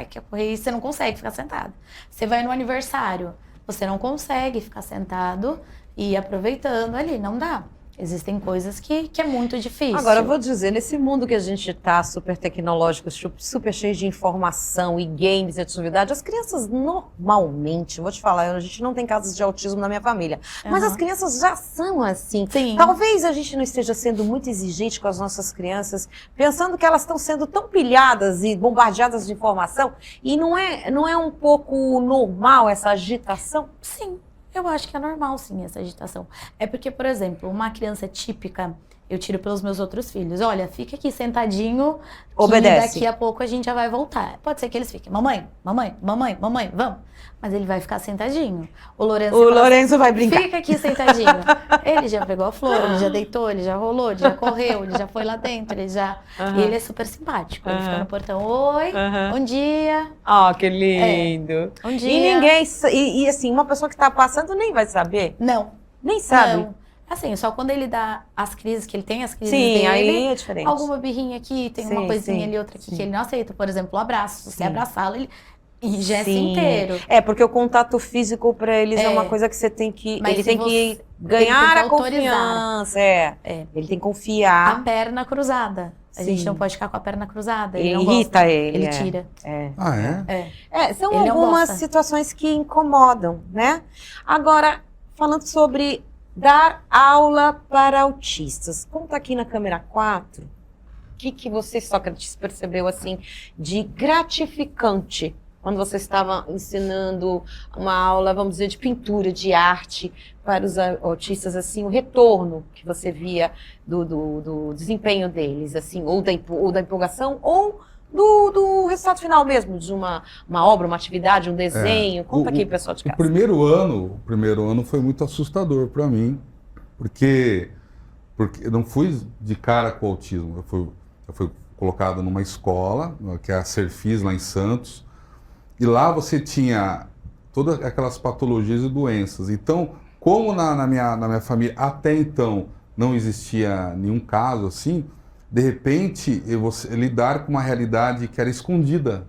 quer correr? E você não consegue ficar sentado. Você vai no aniversário, você não consegue ficar sentado e aproveitando ali, não dá. Existem coisas que é muito difícil. Agora, eu vou dizer, nesse mundo que a gente está super tecnológico, super cheio de informação e games e atividade, as crianças normalmente, vou te falar, a gente não tem casos de autismo na minha família, mas as crianças já são assim. Sim. Talvez a gente não esteja sendo muito exigente com as nossas crianças, pensando que elas estão sendo tão pilhadas e bombardeadas de informação, e não é um pouco normal essa agitação? Sim. Eu acho que é normal, sim, essa agitação. É porque, por exemplo, uma criança típica, eu tiro pelos meus outros filhos. Olha, fica aqui sentadinho, que obedece. Daqui a pouco a gente já vai voltar. Pode ser que eles fiquem, mamãe, vamos. Mas ele vai ficar sentadinho. O Lorenzo vai brincar. Fica aqui sentadinho. Ele já pegou a flor, ele já deitou, ele já rolou, ele já correu, ele já foi lá dentro, ele já... E ele é super simpático. Ele fica no portão, oi, bom dia. Oh, que lindo. Bom dia. E ninguém... E assim, uma pessoa que tá passando nem vai saber? Não. Nem sabe? Não. Assim, só quando ele dá as crises, que ele tem as crises sim, dele, aí é diferente. Alguma birrinha aqui, tem uma coisinha ali, outra aqui, que ele não aceita. Por exemplo, o abraço. Se você abraçá-lo, ele ingesta inteiro. Porque o contato físico para eles é uma coisa que você tem que... Ele tem que ganhar a confiança. Ele tem que confiar. A perna cruzada. A gente não pode ficar com a perna cruzada. Ele irrita ele tira. Ah, é? São ele algumas situações que incomodam, né? Agora, falando sobre... dar aula para autistas. Como está aqui na câmera 4, o que você, Sócrates, percebeu assim de gratificante quando você estava ensinando uma aula, vamos dizer, de pintura, de arte para os autistas, assim, o retorno que você via do desempenho deles, assim, ou da empolgação, ou do resultado final mesmo, de uma obra, uma atividade, um desenho. Conta aqui, pessoal de casa. O primeiro ano foi muito assustador para mim, porque eu não fui de cara com o autismo. Eu fui colocado numa escola, que é a Serfis, lá em Santos, e lá você tinha todas aquelas patologias e doenças. Então, como na minha família até então não existia nenhum caso assim, de repente, você lidar com uma realidade que era escondida.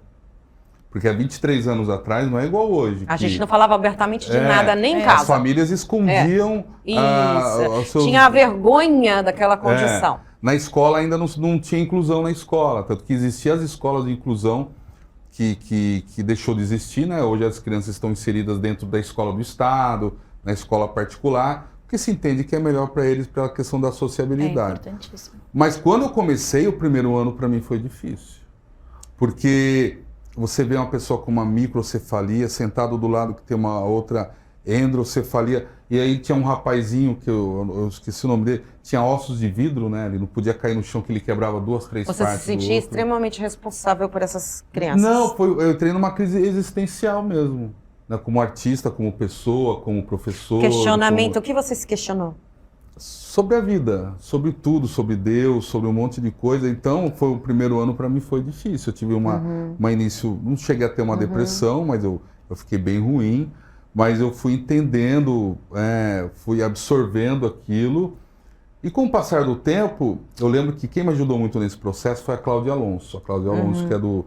Porque há 23 anos atrás não é igual hoje. A gente não falava abertamente de nada, nem em casa. As famílias escondiam Isso. Tinha a vergonha daquela condição. Na escola ainda não tinha inclusão na escola, tanto que existiam as escolas de inclusão que deixou de existir, né? Hoje as crianças estão inseridas dentro da escola do Estado, na escola particular, porque se entende que é melhor para eles pela questão da sociabilidade. É importantíssimo. Mas quando eu comecei, o primeiro ano para mim foi difícil, porque você vê uma pessoa com uma microcefalia, sentado do lado que tem uma outra endrocefalia, e aí tinha um rapazinho, que eu esqueci o nome dele, tinha ossos de vidro, né? Ele não podia cair no chão, que ele quebrava 2, 3 partes. Você se sentia extremamente responsável por essas crianças? Não, eu entrei numa crise existencial mesmo, né? Como artista, como pessoa, como professor. Questionamento, o que você se questionou? Sobre a vida, sobre tudo, sobre Deus, sobre um monte de coisa. Então, o primeiro ano para mim foi difícil. Eu tive uma início, não cheguei a ter uma depressão, mas eu fiquei bem ruim. Mas eu fui entendendo, fui absorvendo aquilo. E com o passar do tempo, eu lembro que quem me ajudou muito nesse processo foi a Cláudia Alonso. A Cláudia Alonso, que é do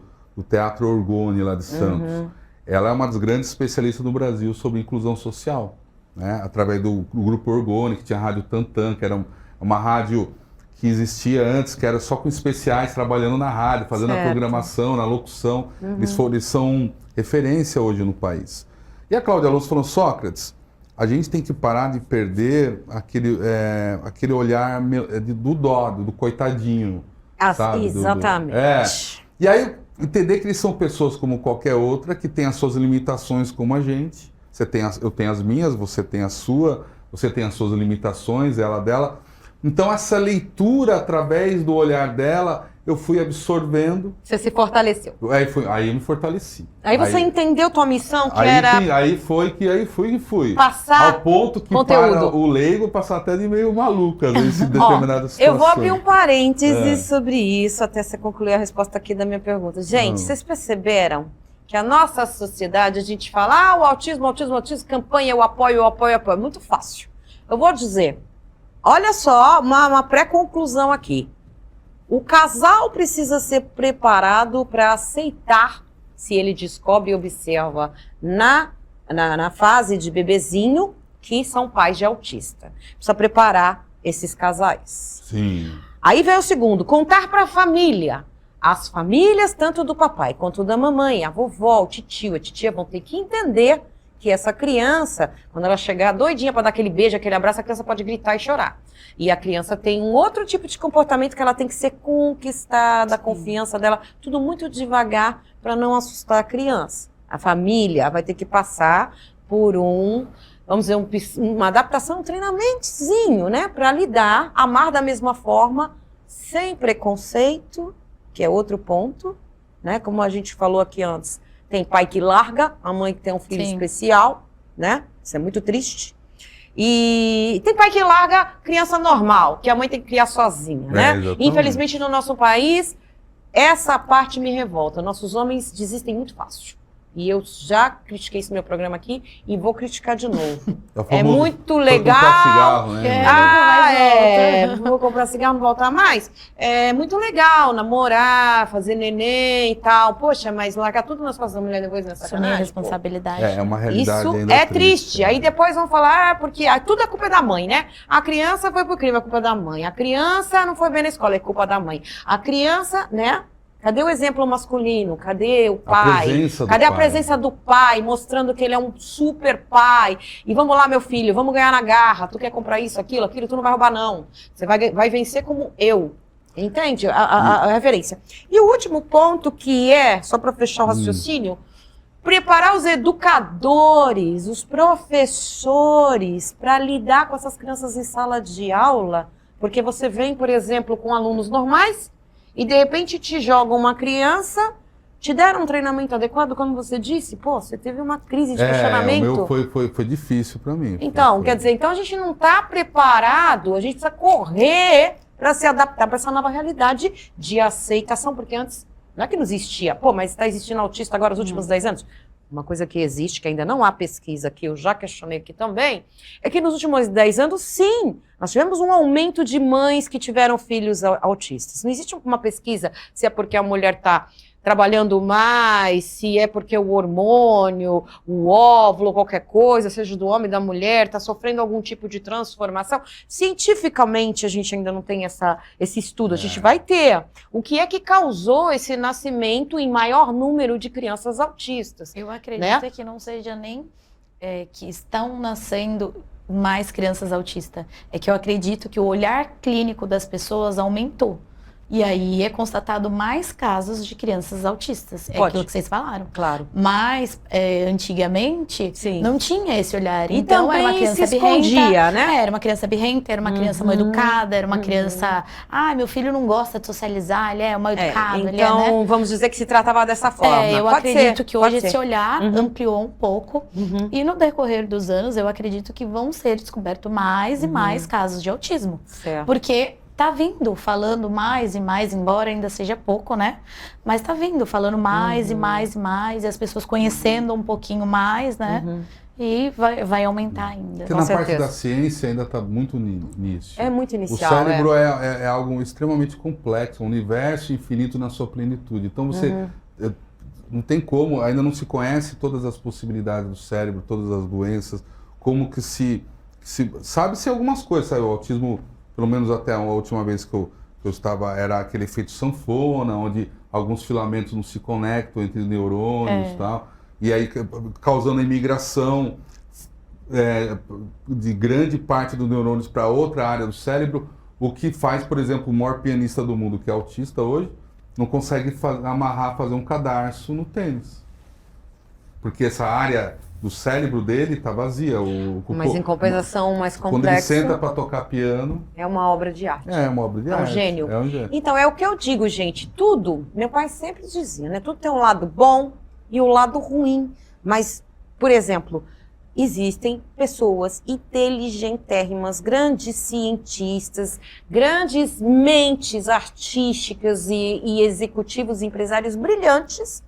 Teatro Orgone, lá de Santos. Ela é uma das grandes especialistas no Brasil sobre inclusão social. Né, através do grupo Orgone, que tinha a Rádio Tantan, que era uma rádio que existia antes, que era só com especiais trabalhando na rádio, fazendo a programação, na locução. Eles são referência hoje no país. E a Cláudia Alonso falou: Sócrates, a gente tem que parar de perder aquele olhar do dó, do coitadinho. Sabe? Exatamente. E aí entender que eles são pessoas como qualquer outra, que tem as suas limitações como a gente. Eu tenho as minhas, você tem a sua, você tem as suas limitações, ela dela. Então essa leitura através do olhar dela, eu fui absorvendo. Você se fortaleceu. Aí eu me fortaleci. Aí você entendeu tua missão, que Aí fui. Passar ao ponto que conteúdo. Para o leigo passar até de meio maluca nesse determinada situação. Eu vou abrir um parênteses sobre isso, até você concluir a resposta aqui da minha pergunta. Gente, vocês perceberam que a nossa sociedade, a gente fala, o autismo, campanha, eu apoio. É muito fácil. Eu vou dizer, olha só, uma pré-conclusão aqui. O casal precisa ser preparado para aceitar, se ele descobre e observa na fase de bebezinho, que são pais de autista. Precisa preparar esses casais. Sim. Aí vem o segundo, contar para a família. As famílias, tanto do papai quanto da mamãe, a vovó, o titio, a titia, vão ter que entender que essa criança, quando ela chegar doidinha para dar aquele beijo, aquele abraço, a criança pode gritar e chorar. E a criança tem um outro tipo de comportamento que ela tem que ser conquistada, a confiança dela, tudo muito devagar para não assustar a criança. A família vai ter que passar por vamos dizer, uma adaptação, um treinamentozinho, né? Para lidar, amar da mesma forma, sem preconceito, que é outro ponto, né? Como a gente falou aqui antes, tem pai que larga, a mãe que tem um filho especial, né? Isso é muito triste. E tem pai que larga criança normal, que a mãe tem que criar sozinha, né? Infelizmente, no nosso país, essa parte me revolta. Nossos homens desistem muito fácil. E eu já critiquei esse meu programa aqui e vou criticar de novo. É muito legal. Comprar cigarro, né? Vou comprar cigarro, não voltar mais. É muito legal namorar, fazer neném e tal. Poxa, mas largar tudo nas costas da mulher depois nessa sacanagem. Assumir a responsabilidade. É uma realidade Isso ainda é triste. Aí depois vão falar, porque tudo é culpa da mãe, né? A criança foi pro crime, é culpa da mãe. A criança não foi bem na escola, é culpa da mãe. A criança, né? Cadê o exemplo masculino? Cadê o pai? Cadê a presença do pai, mostrando que ele é um super pai? E vamos lá, meu filho, vamos ganhar na garra. Tu quer comprar isso, aquilo, tu não vai roubar, não. Você vai vencer como eu. Entende? A referência. E o último ponto que só para fechar o raciocínio, preparar os educadores, os professores para lidar com essas crianças em sala de aula. Porque você vem, por exemplo, com alunos normais, e de repente te jogam uma criança, te deram um treinamento adequado, como você disse, você teve uma crise de questionamento. O meu foi difícil para mim. Então, quer dizer, a gente não está preparado, a gente precisa correr para se adaptar para essa nova realidade de aceitação, porque antes não é que não existia, mas está existindo autista agora nos últimos 10 anos. Uma coisa que existe, que ainda não há pesquisa, que eu já questionei aqui também, é que nos últimos 10 anos, sim, nós tivemos um aumento de mães que tiveram filhos autistas. Não existe uma pesquisa se é porque a mulher está trabalhando mais, se é porque o hormônio, o óvulo, qualquer coisa, seja do homem, da mulher, está sofrendo algum tipo de transformação. Cientificamente, a gente ainda não tem esse estudo, a gente vai ter. O que é que causou esse nascimento em maior número de crianças autistas? Eu acredito que não seja nem que estão nascendo mais crianças autistas. É que eu acredito que o olhar clínico das pessoas aumentou. E aí é constatado mais casos de crianças autistas. É aquilo que vocês falaram. Claro. Mas antigamente não tinha esse olhar. E então era uma criança se escondia, né? Era uma criança birrenta, era uma criança mal educada, era uma criança. Meu filho não gosta de socializar, ele é mal educado. Então, vamos dizer que se tratava dessa forma. Eu acredito que hoje esse olhar ampliou um pouco. E no decorrer dos anos, eu acredito que vão ser descobertos mais e mais casos de autismo. Certo. Porque tá vindo falando mais e mais, embora ainda seja pouco, né? Mas tá vindo falando mais e mais e mais, e as pessoas conhecendo um pouquinho mais, né? E vai aumentar ainda. Porque na parte da ciência ainda está muito nisso. É muito inicial. O cérebro é algo extremamente complexo, um universo infinito na sua plenitude. Então você não tem como, ainda não se conhece todas as possibilidades do cérebro, todas as doenças, como que sabe-se algumas coisas, sabe? O autismo, pelo menos até a última vez que eu estava, era aquele efeito sanfona, onde alguns filamentos não se conectam entre neurônios e tal, e aí causando a imigração de grande parte dos neurônios para outra área do cérebro, o que faz, por exemplo, o maior pianista do mundo, que é autista hoje, não consegue fazer um cadarço no tênis. Porque essa área do cérebro dele está vazia. Mas em compensação mais complexo. Quando ele senta para tocar piano... É uma obra de arte. É uma obra de arte. É um gênio. É um gênio. Então, é o que eu digo, gente. Tudo, meu pai sempre dizia, né? Tudo tem um lado bom e um lado ruim. Mas, por exemplo, existem pessoas inteligentérrimas, grandes cientistas, grandes mentes artísticas e executivos empresários brilhantes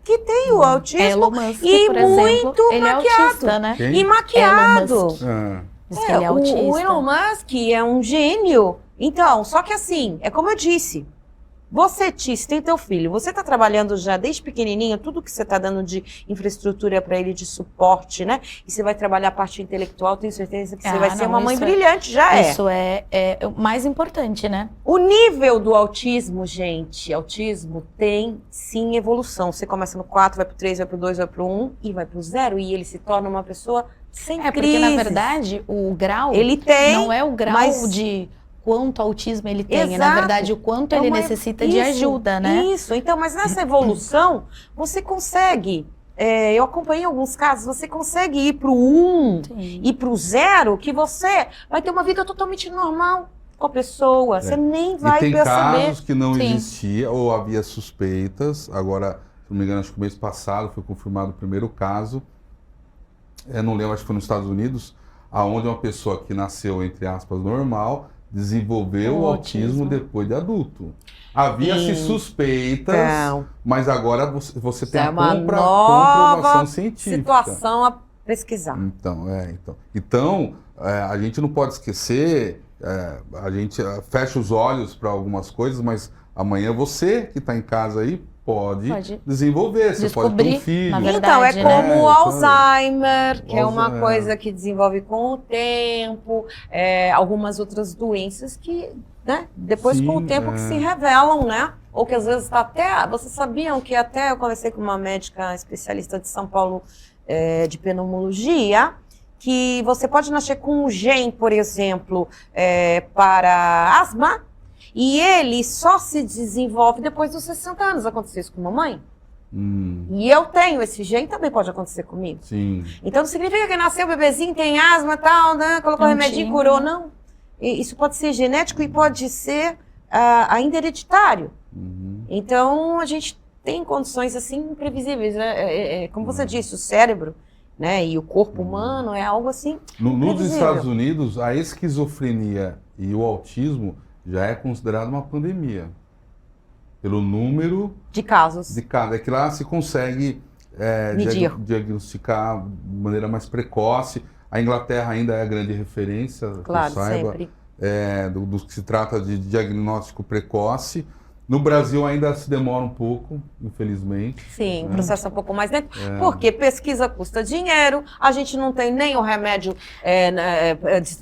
que tem o autismo Elon Musk, e por exemplo, muito ele maquiado. É autista, né? E maquiado. Elon Musk. Diz que ele é autista. O Elon Musk é um gênio. Então, só que assim, é como eu disse, você, Tis, tem teu filho, você está trabalhando já desde pequenininho, tudo que você está dando de infraestrutura para ele, de suporte, né? E você vai trabalhar a parte intelectual, tenho certeza que você vai ser uma mãe brilhante, Isso é o mais importante, né? O nível do autismo, gente, autismo tem sim evolução. Você começa no 4, vai pro 3, vai pro 2, vai pro 1 e vai pro 0 e ele se torna uma pessoa sem crise. Porque na verdade o grau ele tem, não é o grau de quanto autismo ele tem, é na verdade o quanto ele necessita de ajuda, né? Isso, então, mas nessa evolução, você consegue, eu acompanhei alguns casos, você consegue ir pro 1 e pro 0, que você vai ter uma vida totalmente normal com a pessoa, você nem vai perceber. E tem casos que não existia, ou havia suspeitas, agora, se não me engano, acho que o mês passado foi confirmado o primeiro caso, não lembro, acho que foi nos Estados Unidos, aonde uma pessoa que nasceu, entre aspas, normal, desenvolveu o autismo depois de adulto. Havia-se suspeitas, mas agora você tem a comprovação científica. Situação a pesquisar. Então, a gente não pode esquecer, a gente fecha os olhos para algumas coisas, mas amanhã você que está em casa aí pode desenvolver, você pode ter um filho. Então, é como o Alzheimer, que é uma coisa que desenvolve com o tempo, algumas outras doenças que, né, depois com o tempo que se revelam, né? Ou que às vezes está até... Vocês sabiam que até eu conversei com uma médica especialista de São Paulo de pneumologia, que você pode nascer com um gene, por exemplo, para asma, e ele só se desenvolve depois dos 60 anos. Aconteceu isso com mamãe? E eu tenho esse gene, também pode acontecer comigo. Sim. Então não significa que nasceu o bebezinho, tem asma e tal, né? Colocou remedinho e curou. Não. Isso pode ser genético e pode ser ainda hereditário. Então a gente tem condições assim imprevisíveis, né? Como você disse, o cérebro, né, e o corpo humano é algo assim Nos Estados Unidos, a esquizofrenia e o autismo já é considerado uma pandemia, pelo número de casos. É que lá se consegue diagnosticar de maneira mais precoce. A Inglaterra ainda é a grande referência, claro, que eu saiba, sempre. Do que se trata de diagnóstico precoce. No Brasil ainda se demora um pouco, infelizmente. Sim, o processo é um pouco mais lento, porque pesquisa custa dinheiro, a gente não tem nem o remédio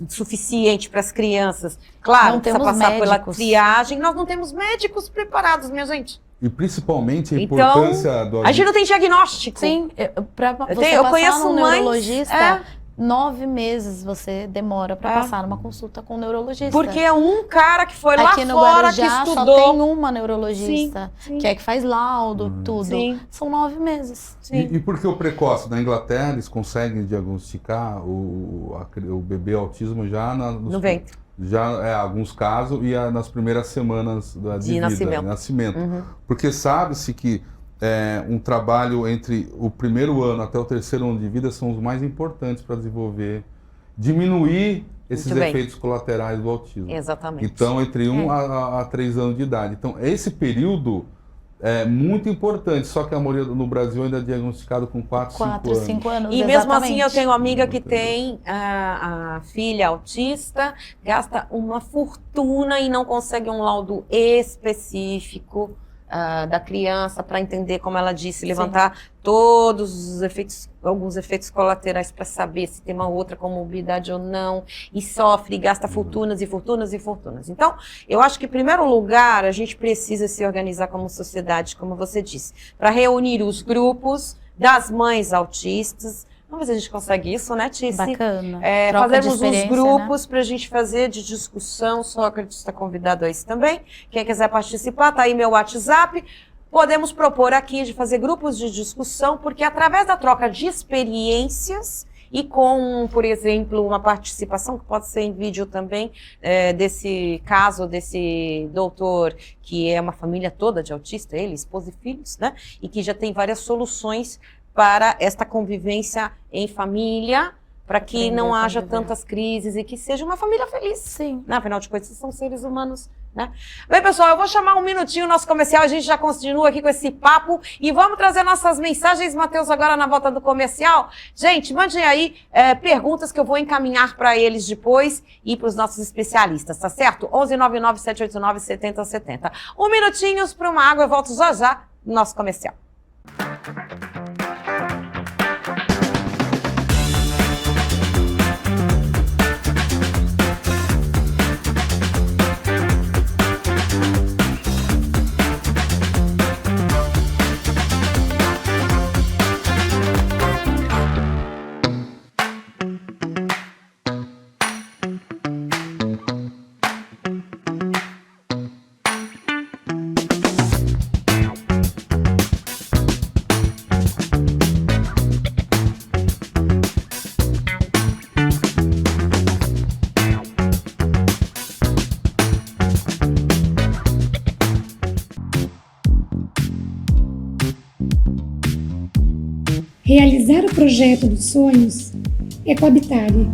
suficiente para as crianças. Claro, não precisa temos passar médicos. pela triagem, nós não temos médicos preparados, minha gente. E principalmente a importância do... A gente não tem diagnóstico. Sim, para você eu passar conheço num mães, neurologista... 9 meses você demora para passar numa consulta com um neurologista. Porque é um cara que foi lá aqui no fora, Guarujá, que estudou. só tem uma neurologista, sim. que é que faz laudo, tudo. Sim. São 9 meses. E por que o precoce? Na Inglaterra, eles conseguem diagnosticar o bebê autismo já no ventre. Já alguns casos e nas primeiras semanas de vida, nascimento. Porque sabe-se que um trabalho entre o primeiro ano até o terceiro ano de vida são os mais importantes para diminuir esses efeitos colaterais do autismo. Exatamente. Então, entre 1 a 3 anos de idade. Então, esse período é muito importante, só que a maioria no Brasil ainda é diagnosticado com 4, 5 anos. E mesmo assim, eu tenho uma amiga que tem a filha autista, gasta uma fortuna e não consegue um laudo específico da criança para entender, como ela disse, levantar todos os efeitos, alguns efeitos colaterais para saber se tem uma outra comorbidade ou não, e sofre, e gasta fortunas e fortunas e fortunas. Então, eu acho que, em primeiro lugar, a gente precisa se organizar como sociedade, como você disse, para reunir os grupos das mães autistas. Vamos ver se a gente consegue isso, né, Tice? Bacana. Fazermos uns grupos, né, para a gente fazer de discussão. Sócrates está convidado a isso também. Quem quiser participar, tá aí meu WhatsApp. Podemos propor aqui de fazer grupos de discussão, porque através da troca de experiências e com, por exemplo, uma participação, que pode ser em vídeo também, desse caso, desse doutor, que é uma família toda de autista, ele, esposa e filhos, né? E que já tem várias soluções para esta convivência em família, para que não haja tantas crises e que seja uma família feliz. Sim. Afinal de contas, são seres humanos, né? Bem, pessoal, eu vou chamar um minutinho o nosso comercial, a gente já continua aqui com esse papo e vamos trazer nossas mensagens, Matheus, agora na volta do comercial. Gente, mandem aí perguntas que eu vou encaminhar para eles depois e para os nossos especialistas, tá certo? 1199-789-7070. Um minutinho para uma água, eu volto já no nosso comercial. Realizar o projeto dos sonhos é com a Habitare.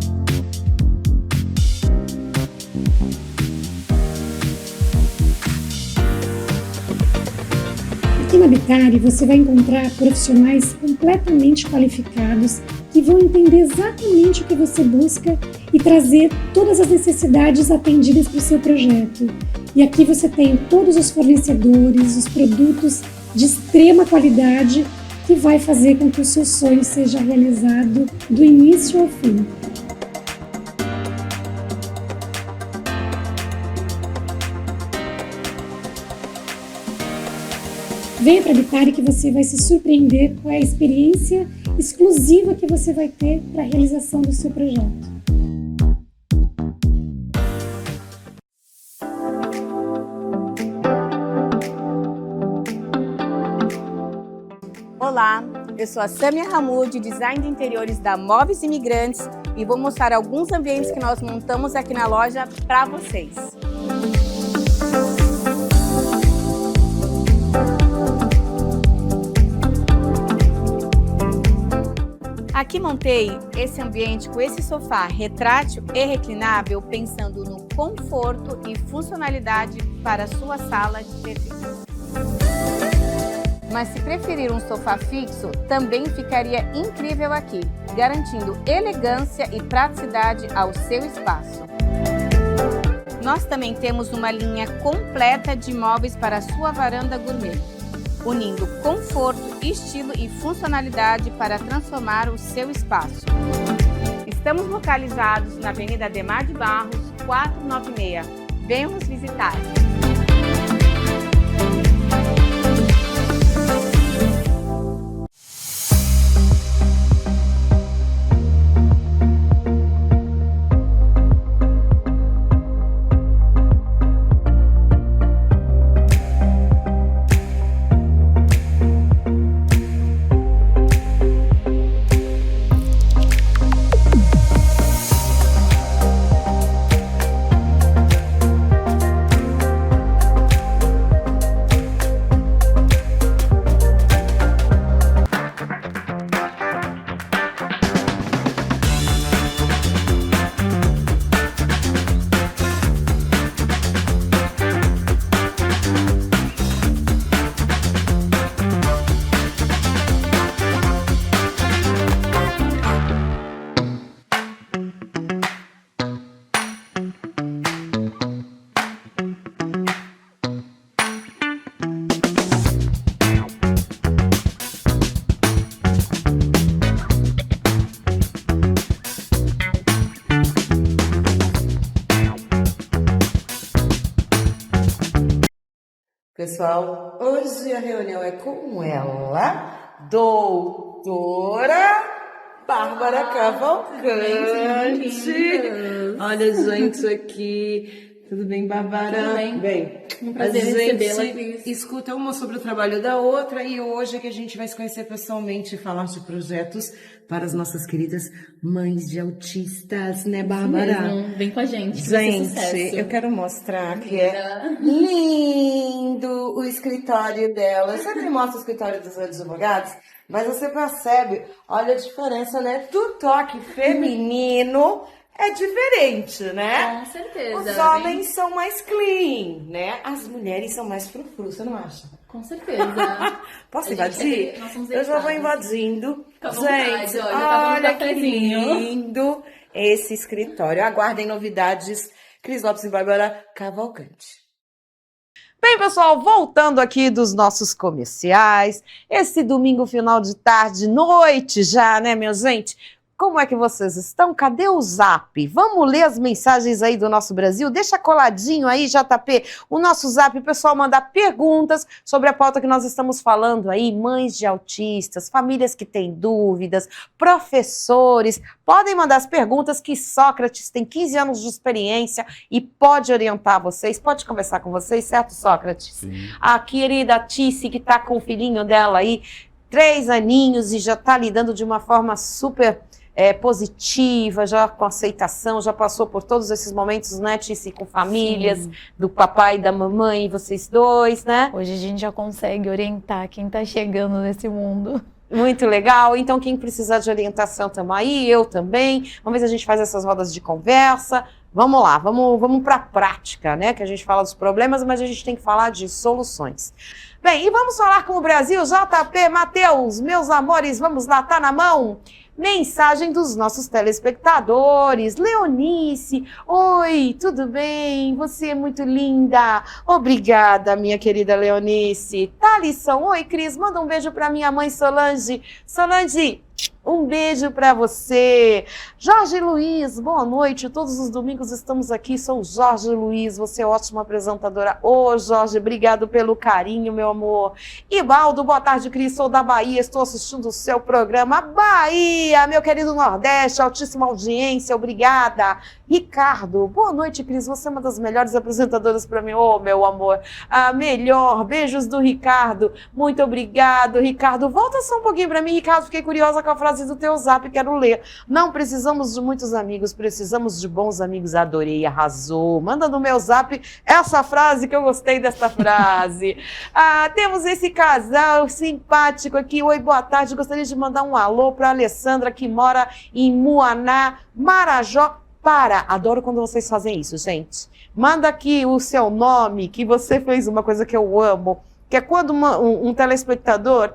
Aqui na Habitare você vai encontrar profissionais completamente qualificados que vão entender exatamente o que você busca e trazer todas as necessidades atendidas para o seu projeto. E aqui você tem todos os fornecedores, os produtos de extrema qualidade que vai fazer com que o seu sonho seja realizado do início ao fim. Venha para a Habitare que você vai se surpreender com a experiência exclusiva que você vai ter para a realização do seu projeto. Olá, eu sou a Samia Hamoud, design de interiores da Móveis Imigrantes e vou mostrar alguns ambientes que nós montamos aqui na loja para vocês. Aqui montei esse ambiente com esse sofá retrátil e reclinável, pensando no conforto e funcionalidade para a sua sala de serviço. Mas se preferir um sofá fixo, também ficaria incrível aqui, garantindo elegância e praticidade ao seu espaço. Nós também temos uma linha completa de móveis para a sua varanda gourmet, unindo conforto, estilo e funcionalidade para transformar o seu espaço. Estamos localizados na Avenida Ademar de Barros, 496. Venham nos visitar! Pessoal, hoje a reunião é com ela, doutora Bárbara Cavalcante. Olha, gente, aqui. Tudo bem, Bárbara? Tudo bem. Bem, Um prazer recebê-la, Cris. Escuta uma sobre o trabalho da outra e hoje é que a gente vai se conhecer pessoalmente e falar de projetos para as nossas queridas mães de autistas, né, Bárbara? Mesmo. Vem com a gente, vai ser sucesso. Gente, eu quero mostrar que é lindo o escritório dela. Eu sempre mostro o escritório dos advogados, mas você percebe, olha a diferença, né? Do toque feminino é diferente, né? Com certeza. Os homens são mais clean, né? As mulheres são mais frufru, você não acha? Com certeza. Posso invadir? Nós somos Eu já vou educadas. invadindo. Fica à vontade, Gente, olha, tá dando olha que cafezinho. lindo esse escritório. Aguardem novidades. Cris Lopes e Bárbara Cavalcante. Bem, pessoal, voltando aqui dos nossos comerciais, esse domingo, final de tarde, noite já, né, minha gente? Como é que vocês estão? Cadê o Zap? Vamos ler as mensagens aí do nosso Brasil? Deixa coladinho aí, JP, o nosso Zap, o pessoal mandar perguntas sobre a pauta que nós estamos falando aí, mães de autistas, famílias que têm dúvidas, professores, podem mandar as perguntas que Sócrates tem 15 anos de experiência e pode orientar vocês, pode conversar com vocês, certo, Sócrates? Sim. A querida Tice, que está com o filhinho dela aí, 3 aninhos e já está lidando de uma forma super positiva, já com aceitação, já passou por todos esses momentos, né, Tice, com famílias, Sim. do papai e da mamãe, vocês dois, né? Hoje a gente já consegue orientar quem tá chegando nesse mundo. Muito legal. Então, quem precisar de orientação, estamos aí, eu também. Vamos ver se a gente faz essas rodas de conversa. Vamos lá, vamos para a prática, né? Que a gente fala dos problemas, mas a gente tem que falar de soluções. Bem, e vamos falar com o Brasil. JP, Matheus, meus amores, vamos lá, tá na mão? Mensagem dos nossos telespectadores. Leonice, oi, tudo bem? Você é muito linda. Obrigada, minha querida Leonice. Thalisson, oi, Cris, manda um beijo para minha mãe Solange. Solange, um beijo para você. Jorge Luiz, boa noite. Todos os domingos estamos aqui. Sou o Jorge Luiz, você é ótima apresentadora. Ô, Jorge, obrigado pelo carinho, meu amor. Ibaldo, boa tarde, Cris. Sou da Bahia, estou assistindo o seu programa. Bahia, meu querido Nordeste, altíssima audiência, obrigada. Ricardo, boa noite, Cris. Você é uma das melhores apresentadoras para mim. Ô, meu amor, a melhor. Beijos do Ricardo. Muito obrigado, Ricardo. Volta só um pouquinho para mim, Ricardo. Fiquei curiosa com a frase do teu Zap, quero ler. Não precisamos de muitos amigos, precisamos de bons amigos. Adorei, arrasou. Manda no meu Zap essa frase que eu gostei dessa frase. Temos esse casal simpático aqui. Oi, boa tarde. Gostaria de mandar um alô para a Alessandra, que mora em Muaná, Marajó, Pará. Adoro quando vocês fazem isso, gente. Manda aqui o seu nome, que você fez uma coisa que eu amo, que é quando um telespectador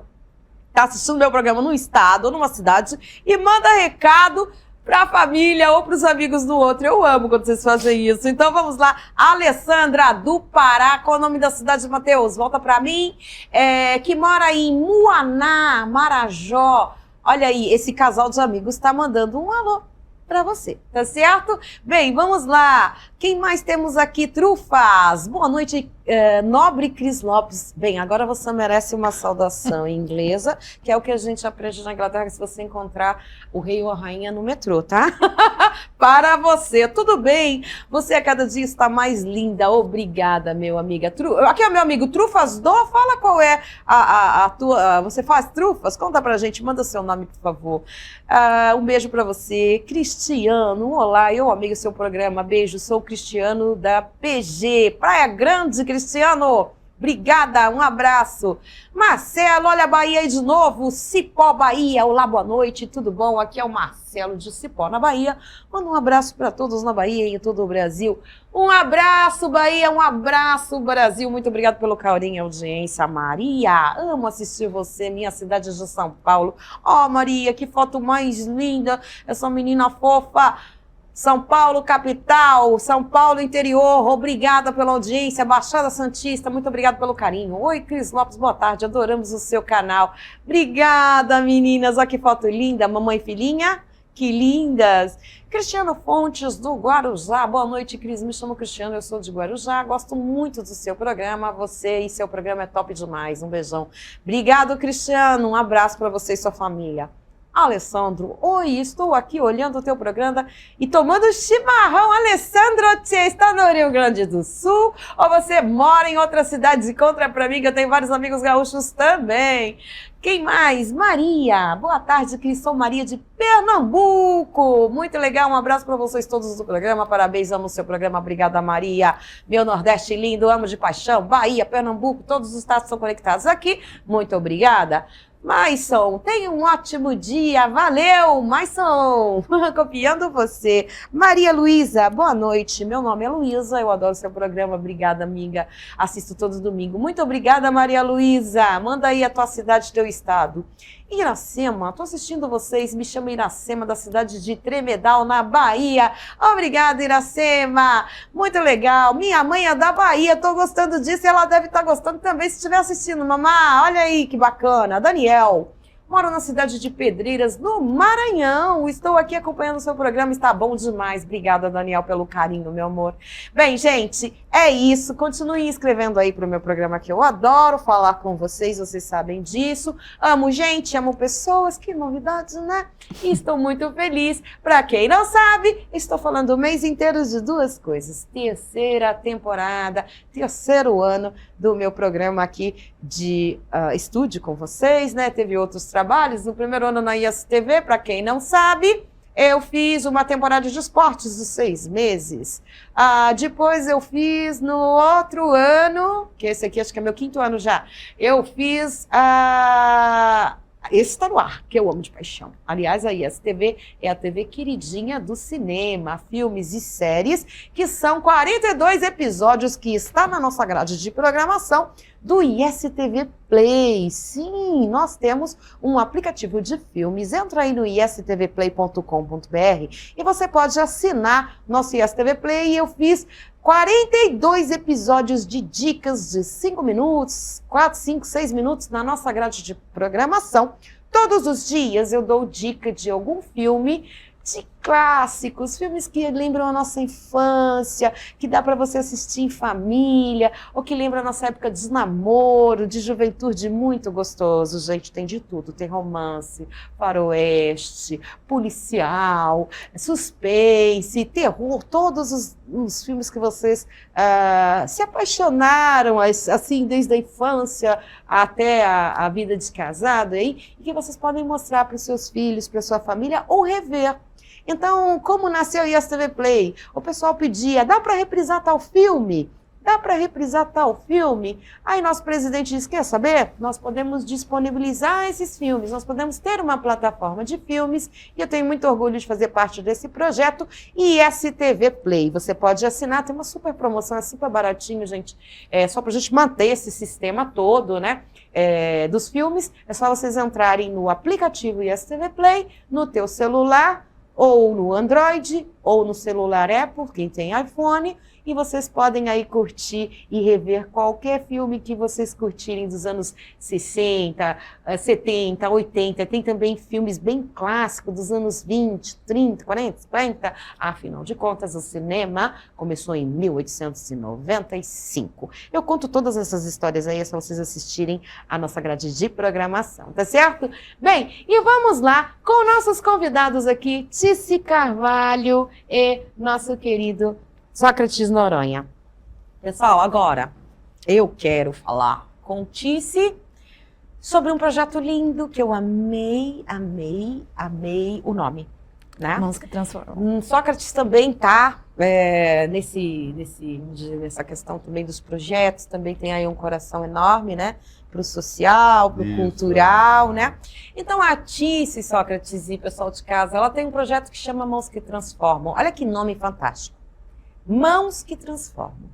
está assistindo meu programa num estado ou numa cidade e manda recado para a família ou para os amigos do outro. Eu amo quando vocês fazem isso. Então vamos lá. Alessandra do Pará, qual é o nome da cidade, Matheus? Volta para mim. Que mora em Muaná, Marajó. Olha aí, esse casal de amigos está mandando um alô para você, tá certo? Bem, vamos lá. Quem mais temos aqui? Trufas. Boa noite, nobre Cris Lopes. Bem, agora você merece uma saudação inglesa, que é o que a gente aprende na Inglaterra se você encontrar o rei ou a rainha no metrô, tá? Para você. Tudo bem? Você a cada dia está mais linda. Obrigada, meu amiga. Aqui é o meu amigo Trufas Dó. Fala qual é a tua... Você faz trufas? Conta pra gente. Manda seu nome, por favor. Um beijo para você. Cristiano. Olá, eu amei o seu programa. Beijo. Sou o Cristiano da PG. Praia Grande, Cristiano. Obrigada, um abraço. Marcelo, olha a Bahia aí de novo. Cipó, Bahia. Olá, boa noite. Tudo bom? Aqui é o Marcelo de Cipó, na Bahia. Manda um abraço para todos na Bahia e em todo o Brasil. Um abraço, Bahia. Um abraço, Brasil. Muito obrigado pelo carinho e audiência. Maria, amo assistir você. Minha cidade é de São Paulo. Ó, Maria, que foto mais linda. Essa menina fofa. São Paulo, capital, São Paulo, interior, obrigada pela audiência, Baixada Santista, muito obrigada pelo carinho. Oi, Cris Lopes, boa tarde, adoramos o seu canal. Obrigada, meninas, olha que foto linda, mamãe e filhinha, que lindas. Cristiano Fontes, do Guarujá, boa noite, Cris, me chamo Cristiano, eu sou de Guarujá, gosto muito do seu programa, você e seu programa é top demais, um beijão. Obrigado, Cristiano, um abraço para você e sua família. Alessandro, oi, estou aqui olhando o teu programa e tomando chimarrão. Alessandro, você está no Rio Grande do Sul ou você mora em outra cidade? Conta para mim que eu tenho vários amigos gaúchos também. Quem mais? Maria. Boa tarde, Cris. Sou Maria de Pernambuco. Muito legal. Um abraço para vocês todos do programa. Parabéns, amo o seu programa. Obrigada, Maria. Meu Nordeste lindo, amo de paixão. Bahia, Pernambuco, todos os estados são conectados aqui. Muito obrigada. Maison, tenha um ótimo dia, valeu, Maison, copiando você. Maria Luísa, boa noite, meu nome é Luísa, eu adoro seu programa, obrigada, amiga, assisto todo domingo. Muito obrigada, Maria Luísa, manda aí a tua cidade, teu estado. Iracema, tô assistindo vocês, me chamo Iracema, da cidade de Tremedal, na Bahia. Obrigada, Iracema, muito legal. Minha mãe é da Bahia, tô gostando disso e ela deve estar gostando também se estiver assistindo. Mamá, olha aí que bacana. Daniel, moro na cidade de Pedreiras, no Maranhão. Estou aqui acompanhando o seu programa, está bom demais. Obrigada, Daniel, pelo carinho, meu amor. Bem, gente, é isso. Continuem escrevendo aí para o meu programa que eu adoro falar com vocês, vocês sabem disso. Amo gente, amo pessoas, que novidade, né? E estou muito feliz. Para quem não sabe, estou falando o mês inteiro de duas coisas. Terceira temporada, terceiro ano do meu programa aqui de estúdio com vocês, né? Teve outros trabalhos. No primeiro ano na ISTV, para quem não sabe, eu fiz uma temporada de esportes de 6 meses. Depois eu fiz no outro ano, que esse aqui acho que é meu 5º ano já, eu fiz esse está no ar, que eu amo de paixão. Aliás, a ISTV é a TV queridinha do cinema, filmes e séries, que são 42 episódios que está na nossa grade de programação do ISTV Play. Sim, nós temos um aplicativo de filmes. Entra aí no istvplay.com.br e você pode assinar nosso ISTV Play. E eu fiz 42 episódios de dicas de 5 minutos, 4, 5, 6 minutos na nossa grade de programação. Todos os dias eu dou dica de algum filme, de clássicos, filmes que lembram a nossa infância, que dá para você assistir em família, ou que lembra a nossa época de namoro, de juventude, muito gostoso, gente, tem de tudo, tem romance, faroeste, policial, suspense, terror, todos os filmes que vocês se apaixonaram, assim, desde a infância até a vida de casado, aí, e que vocês podem mostrar para os seus filhos, para a sua família, ou rever. Então, como nasceu o ISTV Play? O pessoal pedia, dá para reprisar tal filme? Dá para reprisar tal filme? Aí nosso presidente disse, quer saber? Nós podemos disponibilizar esses filmes, nós podemos ter uma plataforma de filmes, e eu tenho muito orgulho de fazer parte desse projeto, ISTV Play. Você pode assinar, tem uma super promoção, é super baratinho, gente, só para a gente manter esse sistema todo, né? Dos filmes, é só vocês entrarem no aplicativo ISTV Play, no teu celular, ou no Android, ou no celular Apple, quem tem iPhone, e vocês podem aí curtir e rever qualquer filme que vocês curtirem dos anos 60, 70, 80. Tem também filmes bem clássicos dos anos 20, 30, 40, 50. Afinal de contas, o cinema começou em 1895. Eu conto todas essas histórias aí, é só vocês assistirem a nossa grade de programação, tá certo? Bem, e vamos lá com nossos convidados aqui, Tice Carvalho e nosso querido Sócrates Noronha. Pessoal, agora eu quero falar com Tice sobre um projeto lindo que eu amei o nome, né? Mãos que transformam. Sócrates também tá nessa questão também dos projetos, também tem aí um coração enorme, né? Para o social, para o cultural, né? Então a Tice, Sócrates e pessoal de casa, ela tem um projeto que chama Mãos que Transformam. Olha que nome fantástico. Mãos que Transformam.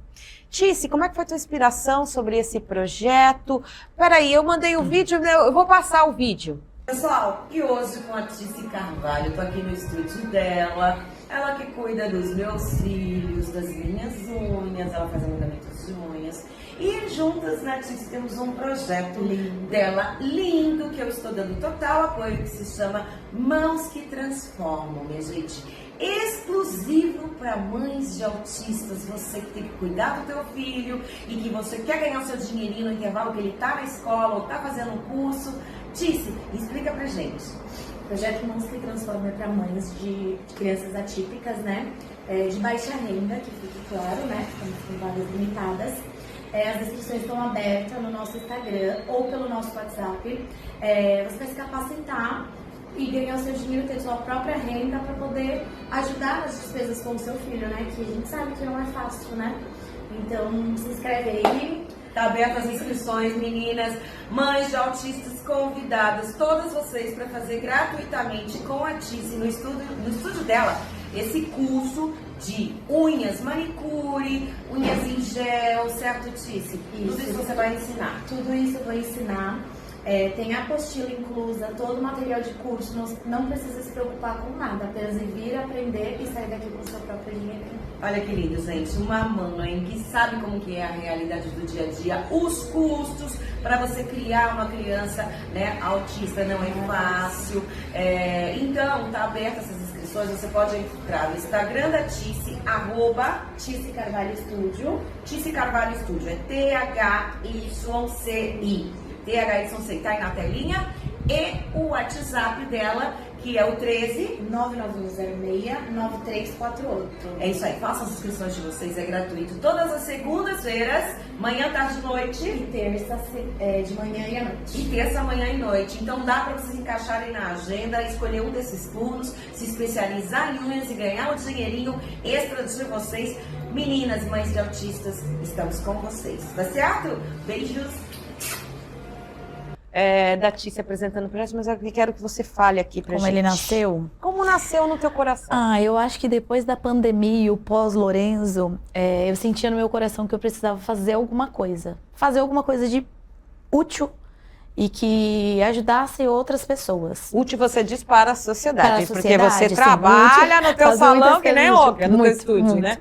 Tice, como é que foi a tua inspiração sobre esse projeto? Peraí, eu mandei o vídeo, eu vou passar o vídeo. Pessoal, e hoje com a Tice Carvalho, eu tô aqui no estúdio dela, ela que cuida dos meus filhos, das minhas unhas, ela faz alongamentos de unhas. E juntas, né, Tice, temos um projeto dela lindo, que eu estou dando total apoio, que se chama Mãos que Transformam, minha gente. Exclusivo para mães de autistas, você que tem que cuidar do teu filho e que você quer ganhar o seu dinheirinho no intervalo que ele está na escola ou está fazendo um curso. Tice, explica pra gente. O projeto Mãos que Transformam é para mães de crianças atípicas, né? De baixa renda, que fique claro, né? Estamos com vagas limitadas. As inscrições estão abertas no nosso Instagram ou pelo nosso WhatsApp. Você vai se capacitar e ganhar o seu dinheiro, ter sua própria renda para poder ajudar nas despesas com o seu filho, né? Que a gente sabe que não é fácil, né? Então, se inscreve aí. Tá aberto as inscrições, meninas, mães de autistas convidadas, todas vocês, para fazer gratuitamente com a Tice no estúdio dela, esse curso de unhas, manicure, unhas em gel, certo, Tice? Tudo isso você vai ensinar. Tudo isso eu vou ensinar. Tem a apostila inclusa, todo o material de curso, não precisa se preocupar com nada, apenas vir aprender e sair daqui com o seu próprio dinheiro. Olha que lindo, gente, uma mãe que sabe como que é a realidade do dia a dia, os custos para você criar uma criança, né, autista não é fácil. Então, tá aberta essas inscrições, você pode entrar no Instagram da Tice, Tice Carvalho Estúdio. Tice Carvalho Estúdio, é THYCI. THYCI, tá aí na telinha. E o WhatsApp dela, que é o 13 99106-9348. É isso aí, façam as inscrições de vocês, é gratuito. Todas as segundas-feiras, manhã, tarde e noite. E terça de manhã e à noite. E terça, manhã e noite. Então dá para vocês encaixarem na agenda, escolher um desses turnos, se especializar em unhas e ganhar o dinheirinho extra de vocês. Meninas, mães de autistas, estamos com vocês, tá certo? Beijos! Da Tice apresentando o projeto, mas eu quero que você fale aqui pra gente. Como ele nasceu? Como nasceu no teu coração? Eu acho que depois da pandemia e o pós-Lorenzo, eu sentia no meu coração que eu precisava fazer alguma coisa. Fazer alguma coisa de útil e que ajudasse outras pessoas. Útil você diz para a sociedade, Para a sociedade, porque você sim, trabalha útil, no teu fazer salão muitas que nem coisas louca, no teu estúdio, muito. né?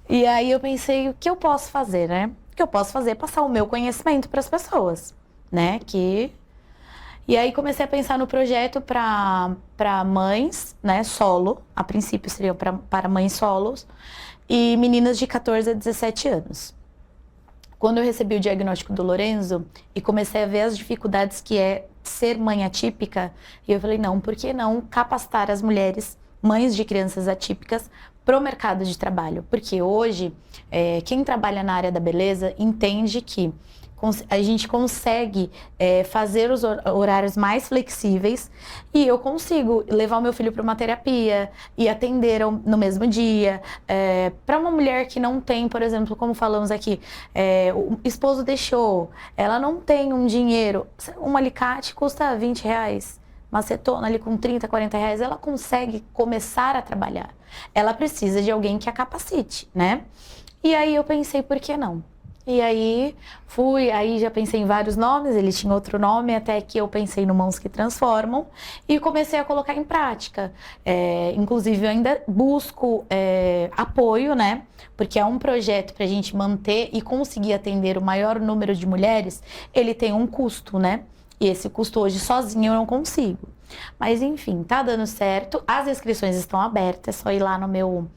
E aí eu pensei, o que eu posso fazer, né? O que eu posso fazer é passar o meu conhecimento para as pessoas, né? E aí comecei a pensar no projeto para mães, né, solo, a princípio seria para mães solos, e meninas de 14 a 17 anos. Quando eu recebi o diagnóstico do Lorenzo e comecei a ver as dificuldades que é ser mãe atípica, eu falei, não, por que não capacitar as mulheres, mães de crianças atípicas, para o mercado de trabalho? Porque hoje, quem trabalha na área da beleza entende que a gente consegue fazer os horários mais flexíveis e eu consigo levar o meu filho para uma terapia e atender no mesmo dia. Para uma mulher que não tem, por exemplo, como falamos aqui, o esposo deixou, ela não tem um dinheiro, um alicate custa R$20, macetona ali com 30, 40 reais, ela consegue começar a trabalhar. Ela precisa de alguém que a capacite, né? E aí eu pensei, por que não? E aí aí já pensei em vários nomes, ele tinha outro nome, até que eu pensei no Mãos que Transformam e comecei a colocar em prática. Inclusive eu ainda busco apoio, né? Porque é um projeto para a gente manter e conseguir atender o maior número de mulheres, ele tem um custo, né? E esse custo hoje sozinho eu não consigo. Mas enfim, tá dando certo, as inscrições estão abertas, é só ir lá no meu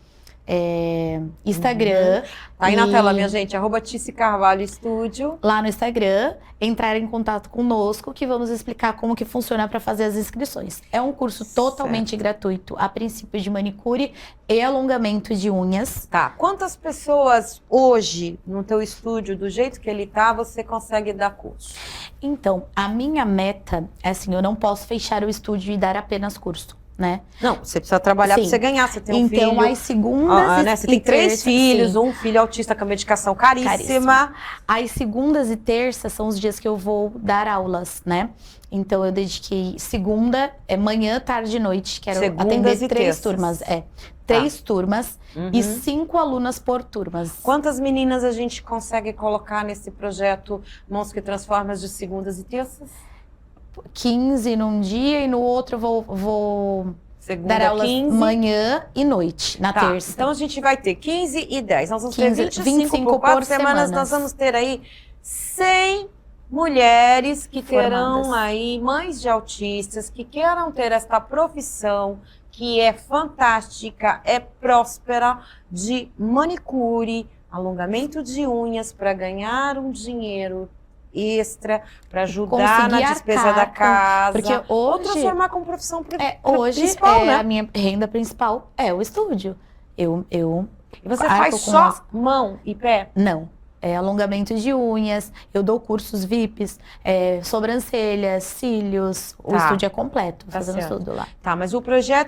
Instagram. Tá aí na tela, minha gente, @Tice Carvalho Estúdio. Lá no Instagram, entrar em contato conosco, que vamos explicar como que funciona para fazer as inscrições. É um curso totalmente gratuito, a princípio de manicure e alongamento de unhas. Tá, quantas pessoas hoje no teu estúdio, do jeito que ele tá, você consegue dar curso? Então, a minha meta é assim, eu não posso fechar o estúdio e dar apenas curso, né? Não, você precisa trabalhar para você ganhar, você tem um filho. Então, as segundas né? Você tem 3 filhos, um filho autista com medicação caríssima. As segundas e terças são os dias que eu vou dar aulas, né? Então, eu dediquei segunda, manhã, tarde e noite. Quero atender 3 turmas. 3 turmas e 5 alunas por turmas. Quantas meninas a gente consegue colocar nesse projeto Mãos que Transformam de segundas e terças? 15 num dia e no outro eu vou Segunda, dar aulas 15. manhã e noite, na terça. Então a gente vai ter 15 e 10. Nós vamos 15, ter 25 por 4 semanas. Nós vamos ter aí 100 mulheres que terão aí mães de autistas, que queiram ter esta profissão, que é fantástica, é próspera, de manicure, alongamento de unhas para ganhar um dinheiro extra, para ajudar na despesa da casa. Porque hoje, ou transformar como profissão hoje principal, né? A minha renda principal é o estúdio. E você faz só mão e pé? Não. Alongamento de unhas, eu dou cursos VIPs, sobrancelhas, cílios, o estúdio é completo, fazendo tudo lá. Tá, mas